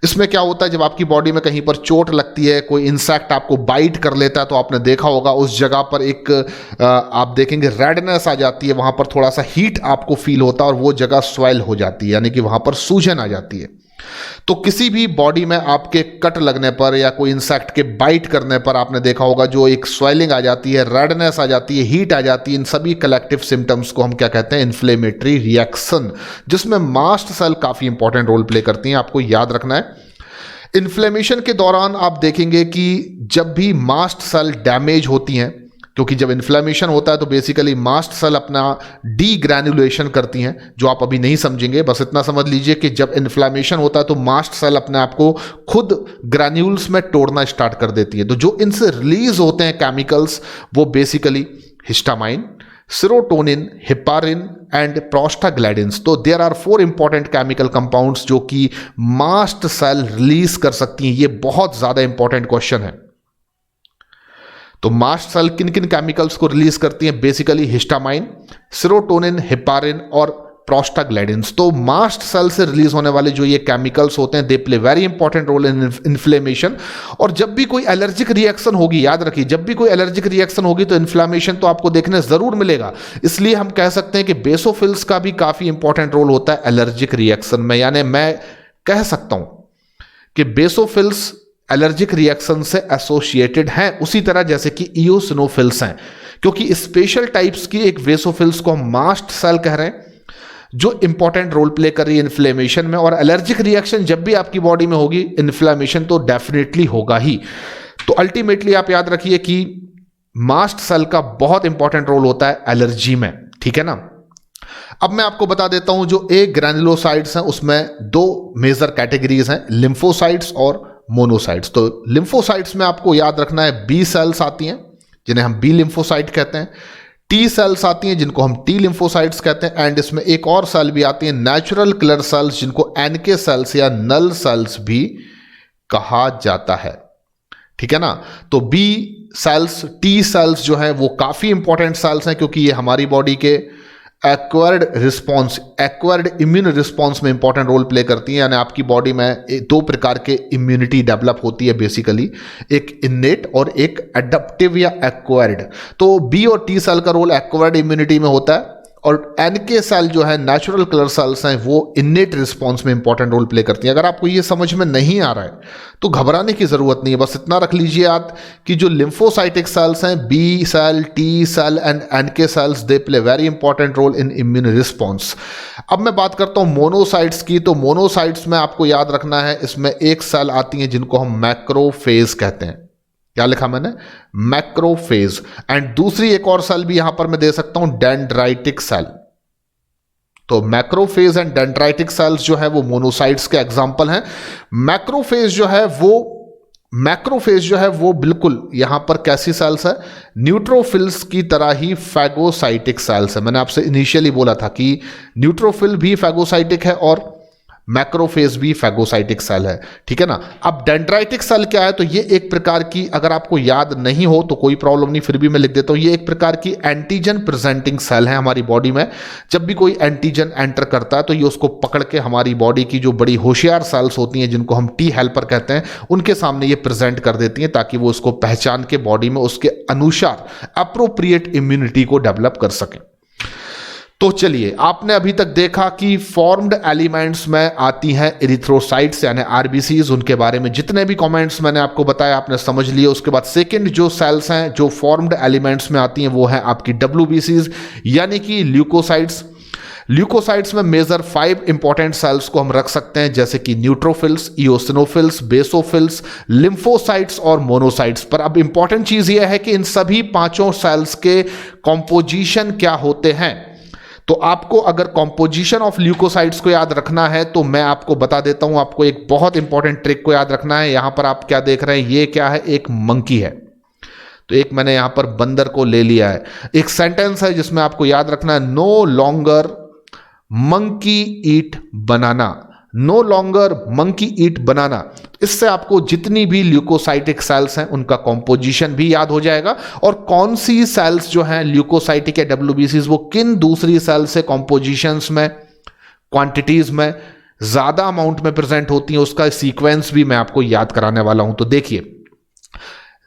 इसमें क्या होता है, जब आपकी बॉडी में कहीं पर चोट लगती है, कोई इंसेक्ट आपको बाइट कर लेता है, तो आपने देखा होगा उस जगह पर एक आप देखेंगे रेडनेस आ जाती है, वहां पर थोड़ा सा हीट आपको फील होता है और वो जगह स्वेल हो जाती है, यानी कि वहां पर सूजन आ जाती है। तो किसी भी बॉडी में आपके कट लगने पर या कोई इंसेक्ट के बाइट करने पर आपने देखा होगा जो एक स्वेलिंग आ जाती है, रेडनेस आ जाती है, हीट आ जाती है, इन सभी कलेक्टिव सिम्टम्स को हम क्या कहते हैं? इन्फ्लेमेटरी रिएक्शन, जिसमें मास्ट सेल काफी इंपॉर्टेंट रोल प्ले करती हैं। आपको याद रखना है इन्फ्लेमेशन के दौरान आप देखेंगे कि जब भी मास्ट सेल डैमेज होती हैं, क्योंकि जब इन्फ्लेमेशन होता है तो बेसिकली मास्ट सेल अपना डीग्रैन्युलेशन करती हैं, जो आप अभी नहीं समझेंगे। बस इतना समझ लीजिए कि जब इन्फ्लेमेशन होता है तो मास्ट सेल अपने आप को खुद ग्रैन्यूल्स में तोड़ना स्टार्ट कर देती है। तो जो इनसे रिलीज होते हैं केमिकल्स वो basically histamine, serotonin, heparin and prostaglandins. तो there are 4 important chemical compounds जो कि मास्ट सेल रिलीज कर सकती हैं। ये बहुत ज्यादा इंपॉर्टेंट क्वेश्चन है। तो मास्ट सेल किन किन केमिकल्स को रिलीज करती हैं? बेसिकली हिस्टामाइन, सेरोटोनिन, हेपारिन और प्रोस्टाग्लैंडिन्स। तो मास्ट सेल से रिलीज होने वाले जो ये केमिकल्स होते हैं they play very important role in inflammation. और जब भी कोई एलर्जिक रिएक्शन होगी, याद रखिए जब भी कोई एलर्जिक रिएक्शन होगी तो इन्फ्लेमेशन तो आपको देखने जरूर मिलेगा। इसलिए हम कह सकते हैं कि बेसोफिल्स का भी काफी इंपॉर्टेंट रोल होता है एलर्जिक रिएक्शन में। यानी मैं कह सकता हूं कि बेसोफिल्स एलर्जिक रिएक्शन से एसोसिएटेड हैं, उसी तरह जैसे कि इयोसिनोफिल्स हैं। क्योंकि स्पेशल टाइप्स की एक बेसोफिल्स को हम मास्ट सेल कह रहे हैं जो इंपॉर्टेंट रोल प्ले कर रही है इन्फ्लेमेशन में। और एलर्जिक रिएक्शन जब भी आपकी बॉडी में होगी, इन्फ्लेमेशन तो डेफिनेटली होगा ही। तो अल्टीमेटली आप याद रखिए कि मास्ट सेल का बहुत इंपॉर्टेंट रोल होता है एलर्जी में, ठीक है ना। अब मैं आपको बता देता हूं जो एक ग्रैन्युलोसाइट्स हैं उसमें 2 मेजर कैटेगरीज हैं, लिम्फोसाइट्स और मोनोसाइट्स। तो लिम्फोसाइट्स में आपको याद रखना है बी सेल्स आती हैं जिन्हें हम बी लिम्फोसाइट कहते हैं, टी सेल्स आती हैं जिनको हम टी लिम्फोसाइट्स कहते हैं, एंड इसमें एक और सेल भी आती है नेचुरल किलर सेल्स जिनको एनके सेल्स या नल सेल्स भी कहा जाता है, ठीक है ना। तो बी सेल्स, टी सेल्स जो है वो काफी इंपॉर्टेंट सेल्स हैं क्योंकि ये हमारी बॉडी के acquired response, acquired immune response में इंपॉर्टेंट रोल प्ले करती है। यानी आपकी बॉडी में 2 प्रकार के इम्यूनिटी डेवलप होती है बेसिकली, एक इन्नेट और एक एडप्टिव या एक्वायर्ड। तो बी और टी सेल का रोल एक्वायर्ड इम्यूनिटी में होता है और एनके सेल जो है नेचुरल कलर सेल्स हैं, वो इनेट रिस्पॉन्स में इंपॉर्टेंट रोल प्ले करती हैं। अगर आपको ये समझ में नहीं आ रहा है तो घबराने की जरूरत नहीं है, बस इतना रख लीजिए याद कि जो लिम्फोसाइटिक सेल्स हैं, B cell, T cell and NK cells, they play very important role in immune response. अब मैं बात करता हूं मोनोसाइट्स की, तो मोनोसाइट्स में आपको याद रखना है, इसमें एक सेल आती है जिनको हम मैक्रोफेज कहते हैं। क्या लिखा मैंने? मैक्रोफेज। एंड दूसरी एक और सेल भी यहां पर मैं दे सकता हूं, डेंड्राइटिक सेल। तो मैक्रोफेज एंड डेंड्राइटिक सेल्स जो है वो मोनोसाइट्स के एग्जांपल हैं। मैक्रोफेज जो है वो बिल्कुल यहां पर कैसी सेल्स है? न्यूट्रोफिल्स की तरह ही फैगोसाइटिक सेल्स है। मैंने आपसे इनिशियली बोला था कि न्यूट्रोफिल भी फैगोसाइटिक है और मैक्रोफेज भी फैगोसाइटिक सेल है, ठीक है ना। अब डेंड्राइटिक सेल क्या है? तो ये एक प्रकार की, अगर आपको याद नहीं हो तो कोई प्रॉब्लम नहीं, फिर भी मैं लिख देता हूं, ये एक प्रकार की एंटीजन प्रेजेंटिंग सेल है हमारी बॉडी में। जब भी कोई एंटीजन एंटर करता है तो ये उसको पकड़ के हमारी बॉडी की जो बड़ी होशियार सेल्स होती हैं, जिनको हम टी हेल्पर कहते हैं, उनके सामने ये प्रेजेंट कर देती हैं ताकि वो उसको पहचान के बॉडी में उसके अनुसार अप्रोप्रिएट इम्यूनिटी को डेवलप कर सकें। तो चलिए, आपने अभी तक देखा कि फॉर्म्ड एलिमेंट्स में आती हैं एरिथ्रोसाइट्स यानी आरबीसीज। उनके बारे में जितने भी कमेंट्स मैंने आपको बताया आपने समझ लिए। उसके बाद सेकंड जो सेल्स हैं जो फॉर्म्ड एलिमेंट्स में आती हैं वो है आपकी डब्ल्यूबीसीज यानी कि ल्यूकोसाइट्स। ल्यूकोसाइट्स में मेजर 5 इंपॉर्टेंट सेल्स को हम रख सकते हैं, जैसे कि न्यूट्रोफिल्स, इओसिनोफिल्स, बेसोफिल्स, लिम्फोसाइट्स और मोनोसाइट्स। पर अब इंपॉर्टेंट चीज यह है कि इन सभी पांचों सेल्स के कॉम्पोजिशन क्या होते हैं। तो आपको अगर कॉम्पोजिशन ऑफ ल्यूकोसाइट्स को याद रखना है तो मैं आपको बता देता हूं, आपको एक बहुत इंपॉर्टेंट ट्रिक को याद रखना है। यहां पर आप क्या देख रहे हैं? ये क्या है? एक मंकी है। तो एक मैंने यहां पर बंदर को ले लिया है। एक सेंटेंस है जिसमें आपको याद रखना है, नो लॉन्गर मंकी ईट बनाना। नो लॉन्गर मंकी ईट बनाना। इससे आपको जितनी भी ल्यूकोसाइटिक सेल्स हैं उनका कॉम्पोजिशन भी याद हो जाएगा, और कौन सी सेल्स जो हैं ल्यूकोसाइटिक या डब्ल्यूबीसीज वो किन दूसरी सेल से कॉम्पोजिशंस में, क्वांटिटीज में ज्यादा अमाउंट में प्रेजेंट होती हैं, उसका सीक्वेंस भी मैं आपको याद कराने वाला हूं। तो देखिए,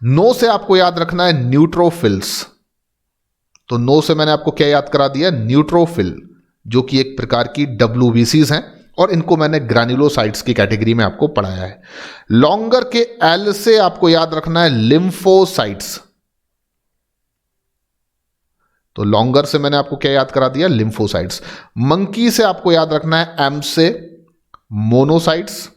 नो से आपको याद रखना है न्यूट्रोफिल्स। तो नो से मैंने आपको क्या याद करा दिया? न्यूट्रोफिल, जो कि एक प्रकार की डब्ल्यूबीसीज हैं, और इनको मैंने ग्रैन्युलोसाइट्स की कैटेगरी में आपको पढ़ाया है। लॉन्गर के एल से आपको याद रखना है लिम्फोसाइट्स। तो लॉन्गर से मैंने आपको क्या याद करा दिया? लिम्फोसाइट्स। मंकी से आपको याद रखना है एम से मोनोसाइट्स,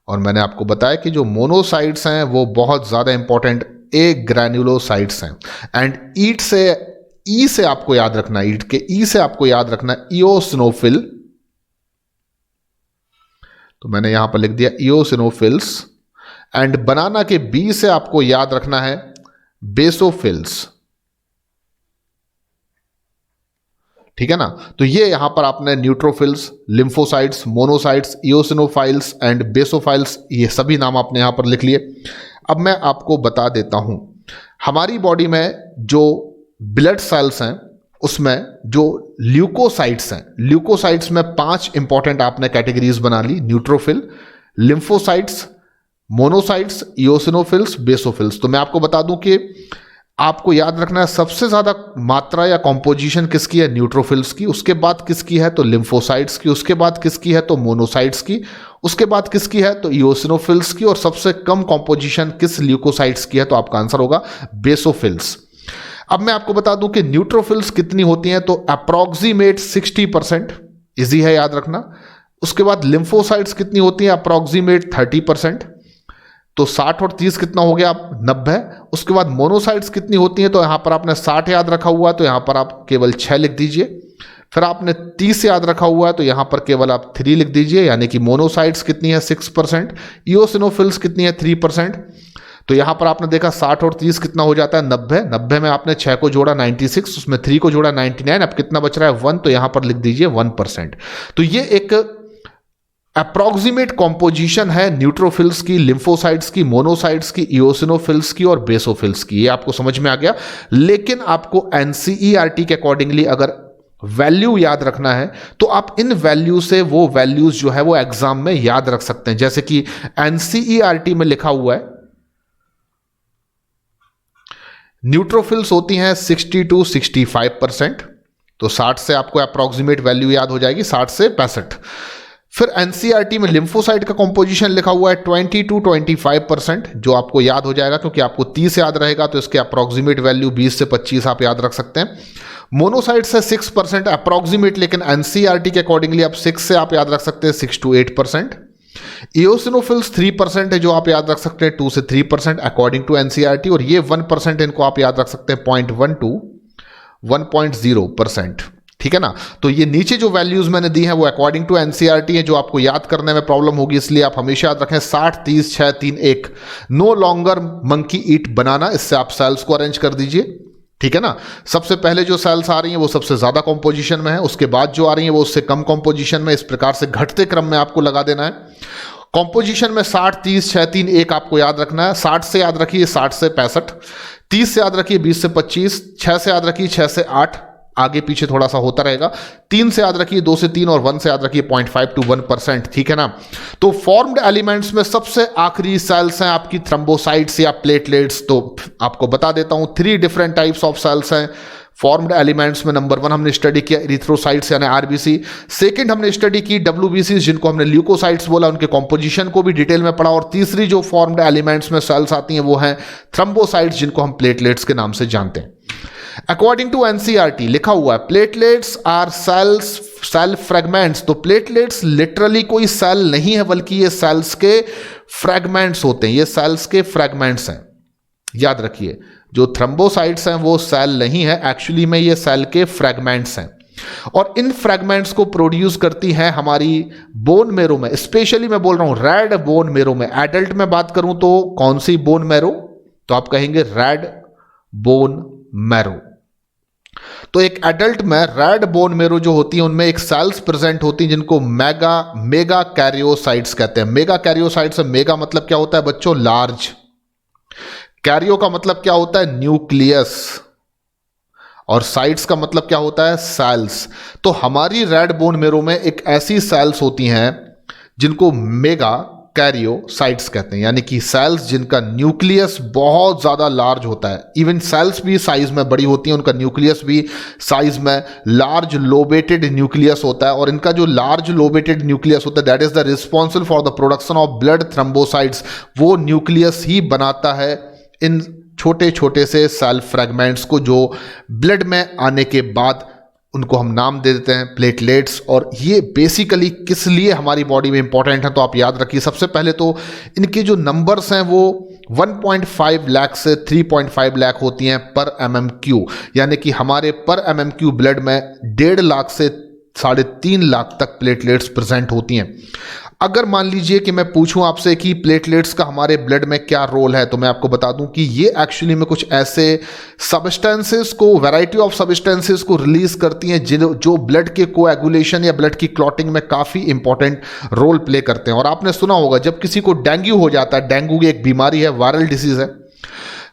और मैंने आपको बताया कि जो मोनोसाइट्स हैं वो बहुत ज्यादा इंपॉर्टेंट ए ग्रैन्युलोसाइट्स हैं। एंड ईट से, ई से आपको याद रखना है, ईट के ई से आपको याद रखना है इओसिनोफिल। तो मैंने यहां पर लिख दिया इओसिनोफिल्स। एंड बनाना के बी से आपको याद रखना है बेसोफिल्स, ठीक है ना। तो ये यहां पर आपने न्यूट्रोफिल्स, लिम्फोसाइट्स, मोनोसाइट्स, इओसिनोफाइल्स एंड बेसोफाइल्स, ये सभी नाम आपने यहां पर लिख लिए। अब मैं आपको बता देता हूं, हमारी बॉडी में जो ब्लड सेल्स हैं उसमें जो ल्यूकोसाइट्स हैं, ल्यूकोसाइट्स में 5 इंपॉर्टेंट आपने कैटेगरीज बना ली, neutrophil, lymphocytes, monocytes, eosinophils, basophils. तो मैं आपको बता दूं कि आपको याद रखना है सबसे ज्यादा मात्रा या कॉम्पोजिशन किसकी है? न्यूट्रोफिल्स की। उसके बाद किसकी है? तो लिम्फोसाइट्स की। उसके बाद किसकी है? तो मोनोसाइट्स की। उसके बाद किसकी है? तो इओसिनोफिल्स की। और सबसे कम कॉम्पोजिशन किस ल्यूकोसाइट्स की है? तो आपका आंसर होगा बेसोफिल्स। अब मैं आपको बता दूं कि न्यूट्रोफिल्स कितनी होती हैं, तो अप्रॉक्सीमेट 60%, इजी है याद रखना। उसके बाद लिम्फोसाइट्स कितनी होती हैं? अप्रॉक्सीमेट 30%। तो 60 और 30 कितना हो गया? 90। उसके बाद मोनोसाइट्स कितनी होती हैं? तो यहां पर आपने 60 याद रखा हुआ है, तो यहां पर आप केवल 6 लिख दीजिए। फिर आपने 30 याद रखा हुआ है, तो यहां पर केवल आप 3 लिख दीजिए, यानी कि मोनोसाइट्स कितनी है? 6%। इओसिनोफिल्स कितनी है? 3%। तो यहां पर आपने देखा 60 और 30 कितना हो जाता है? 90। 90 में आपने 6 को जोड़ा 96, उसमें 3 को जोड़ा 99, अब कितना बच रहा है? 1। तो यहां पर लिख दीजिए 1%। तो ये एक अप्रॉक्सीमेट कॉम्पोजिशन है न्यूट्रोफिल्स की, लिम्फोसाइट्स की, मोनोसाइट्स की, इओसिनोफिल्स की और बेसोफिल्स की। ये आपको समझ में आ गया। लेकिन आपको एनसीईआरटी के अकॉर्डिंगली अगर वैल्यू याद रखना है तो आप इन वैल्यू से वो वैल्यूज जो है वो एग्जाम में याद रख सकते हैं। जैसे कि एनसीईआरटी में लिखा हुआ है, न्यूट्रोफिल्स होती हैं 60 to 65%, तो 60 से आपको अप्रॉक्सीमेट वैल्यू याद हो जाएगी, 60 से 65। फिर एनसीईआरटी में लिम्फोसाइट का कॉम्पोजिशन लिखा हुआ है 20 to 25%, जो आपको याद हो जाएगा क्योंकि आपको 30 याद रहेगा तो इसके अप्रॉक्सीमेट वैल्यू 20 से 25 आप याद रख सकते हैं। मोनोसाइट्स है 6% अप्रॉक्सीमेट, लेकिन एनसीईआरटी के अकॉर्डिंगली आप 6 से आप याद रख सकते हैं 6 to 8%। इओसिनोफिल्स 3% है जो आप याद रख सकते हैं 2 से 3% अकॉर्डिंग टू एनसीईआरटी, और ये 1% इनको आप याद रख सकते हैं 0.1 to 1.0%, ठीक है ना। तो ये नीचे जो वैल्यूज मैंने दी हैं वो अकॉर्डिंग टू एनसीईआरटी है, जो आपको याद करने में प्रॉब्लम होगी, इसलिए आप हमेशा याद रखें 60 30 6 3 1। नो लॉन्गर मंकी ईट बनाना, इससे आप सेल्स को अरेंज कर दीजिए, ठीक है ना। सबसे पहले जो सेल्स आ रही हैं वो सबसे ज्यादा कॉम्पोजिशन में है, उसके बाद जो आ रही हैं वो उससे कम कॉम्पोजिशन में, इस प्रकार से घटते क्रम में आपको लगा देना है। कॉम्पोजिशन में 60 30 6 3 1 आपको याद रखना है। 60 से याद रखिए 60 से 65, 30 से याद रखिए 20 से 25, 6 से याद रखिए 6 से 8, आगे पीछे थोड़ा सा होता रहेगा, 3 से याद रखिए 2 से 3, और 1 से याद रखिए 0.5 to 1%, ठीक है ना। तो फॉर्म्ड एलिमेंट्स में सबसे आखिरी सेल्स हैं आपकी थ्रोम्बोसाइट्स या प्लेटलेट्स। तो आपको बता देता हूं 3 डिफरेंट टाइप्स ऑफ सेल्स हैं फॉर्म्ड एलिमेंट्स में। नंबर 1 हमने स्टडी किया इरिथ्रोसाइट्स यानी आरबीसी। सेकंड हमने स्टडी की डब्ल्यूबीसी जिनको हमने ल्यूकोसाइट्स बोला, उनके कॉम्पोजिशन को भी डिटेल में पढ़ा। और तीसरी जो फॉर्म्ड एलिमेंट्स में सेल्स आती हैं वो हैं थ्रोम्बोसाइट्स जिनको हम प्लेटलेट्स के नाम से जानते हैं। अकॉर्डिंग टू एनसीईआरटी लिखा हुआ है प्लेटलेट्स आर सेल फ्रेगमेंट्स। तो प्लेटलेट्स लिटरली कोई सेल नहीं है बल्कि ये सेल्स के फ्रेगमेंट्स होते हैं, ये सेल्स के फ्रेगमेंट्स हैं, याद रखिए। जो थ्रोम्बोसाइट्स हैं वो सेल नहीं है, एक्चुअली में ये सेल के फ्रेगमेंट्स हैं, और इन फ्रेगमेंट्स को प्रोड्यूस करती हैं हमारी बोन मेरो में। स्पेशली मैं बोल रहा हूं रेड बोन मेरो में। एडल्ट में बात करूं तो कौन सी बोन मेरो, तो आप कहेंगे रेड बोन मैरो। तो एक एडल्ट में रेड बोन मेरो जो होती है उनमें एक सेल्स प्रेजेंट होती हैं जिनको मेगा कैरियोसाइट्स कहते हैं। मेगा कैरियोसाइट्स, मेगा मतलब क्या होता है बच्चों, लार्ज। कैरियो का मतलब क्या होता है, न्यूक्लियस, और साइट्स का मतलब क्या होता है, सेल्स। तो हमारी रेड बोन मेरो में एक ऐसी सेल्स होती हैं जिनको मेगा कैरियोसाइट्स कहते हैं, यानी कि सेल्स जिनका न्यूक्लियस बहुत ज्यादा लार्ज होता है। इवन सेल्स भी साइज में बड़ी होती हैं, उनका न्यूक्लियस भी साइज में लार्ज लोबेटेड न्यूक्लियस होता है, और इनका जो लार्ज लोबेटेड न्यूक्लियस होता है that is the responsible for the production of blood thrombocytes. वो न्यूक्लियस ही बनाता है इन छोटे छोटे से सेल फ्रेगमेंट्स को, जो ब्लड में आने के बाद उनको हम नाम दे देते हैं प्लेटलेट्स। और ये बेसिकली किस लिए हमारी बॉडी में इंपॉर्टेंट है, तो आप याद रखिए सबसे पहले तो इनके जो नंबर्स हैं वो 1.5 लाख से 3.5 लाख होती हैं पर MMQ, यानी कि हमारे पर MMQ ब्लड में 1.5 लाख से 3.5 लाख तक प्लेटलेट्स प्रेजेंट होती हैं। अगर मान लीजिए कि मैं पूछूं आपसे कि प्लेटलेट्स का हमारे ब्लड में क्या रोल है, तो मैं आपको बता दूं कि ये एक्चुअली में कुछ ऐसे सब्सटेंसेस को, वैरायटी ऑफ सब्सटेंसेस को रिलीज करती हैं जो ब्लड के कोएगुलेशन या ब्लड की क्लॉटिंग में काफ़ी इंपॉर्टेंट रोल प्ले करते हैं। और आपने सुना होगा जब किसी को डेंगू हो जाता है, डेंगू एक बीमारी है, वायरल डिसीज है,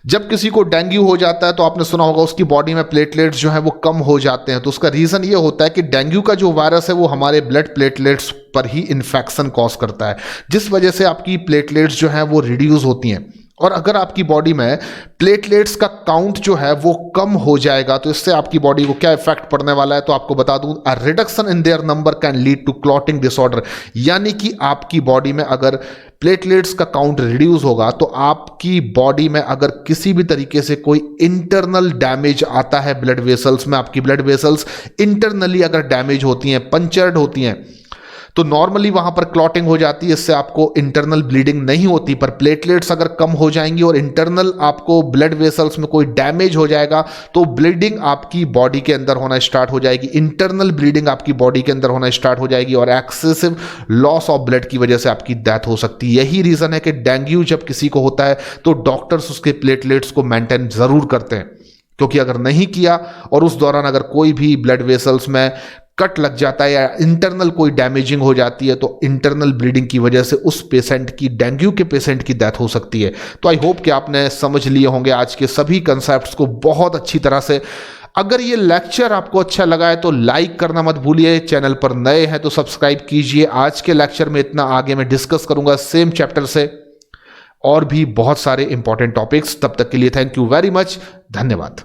जब किसी को डेंगू हो जाता है तो आपने सुना होगा उसकी बॉडी में प्लेटलेट्स जो है वो कम हो जाते हैं। तो उसका रीज़न ये होता है कि डेंगू का जो वायरस है वो हमारे ब्लड प्लेटलेट्स पर ही इन्फेक्शन कॉज करता है, जिस वजह से आपकी प्लेटलेट्स जो है वो रिड्यूस होती हैं। और अगर आपकी बॉडी में प्लेटलेट्स का काउंट जो है वो कम हो जाएगा तो इससे आपकी बॉडी को क्या इफेक्ट पड़ने वाला है, तो आपको बता दूं a reduction in their number can lead to clotting disorder. यानी कि आपकी बॉडी में अगर प्लेटलेट्स का काउंट रिड्यूस होगा तो आपकी बॉडी में अगर किसी भी तरीके से कोई इंटरनल डैमेज आता है ब्लड वेसल्स में, आपकी ब्लड वेसल्स इंटरनली अगर डैमेज होती हैं, पंचर्ड होती हैं, तो नॉर्मली वहां पर क्लॉटिंग हो जाती है, इससे आपको इंटरनल ब्लीडिंग नहीं होती। पर प्लेटलेट्स अगर कम हो जाएंगी और इंटरनल आपको ब्लड वेसल्स में कोई डैमेज हो जाएगा तो ब्लीडिंग आपकी बॉडी के अंदर होना स्टार्ट हो जाएगी, इंटरनल ब्लीडिंग आपकी बॉडी के अंदर होना स्टार्ट हो जाएगी, और एक्सेसिव लॉस ऑफ ब्लड की वजह से आपकी डेथ हो सकती है। यही रीजन है कि डेंगू जब किसी को होता है तो डॉक्टर्स उसके प्लेटलेट्स को मेंटेन जरूर करते हैं, क्योंकि अगर नहीं किया और उस दौरान अगर कोई भी ब्लड वेसल्स में कट लग जाता है या इंटरनल कोई डैमेजिंग हो जाती है तो इंटरनल ब्लीडिंग की वजह से उस पेशेंट की, डेंगू के पेशेंट की डेथ हो सकती है। तो आई होप कि आपने समझ लिए होंगे आज के सभी कंसेप्ट्स को बहुत अच्छी तरह से। अगर ये लेक्चर आपको अच्छा लगा है तो लाइक करना मत भूलिए, चैनल पर नए हैं तो सब्सक्राइब कीजिए। आज के लेक्चर में इतना, आगे मैं डिस्कस करूंगा सेम चैप्टर से और भी बहुत सारे इंपॉर्टेंट टॉपिक्स। तब तक के लिए थैंक यू वेरी मच, धन्यवाद।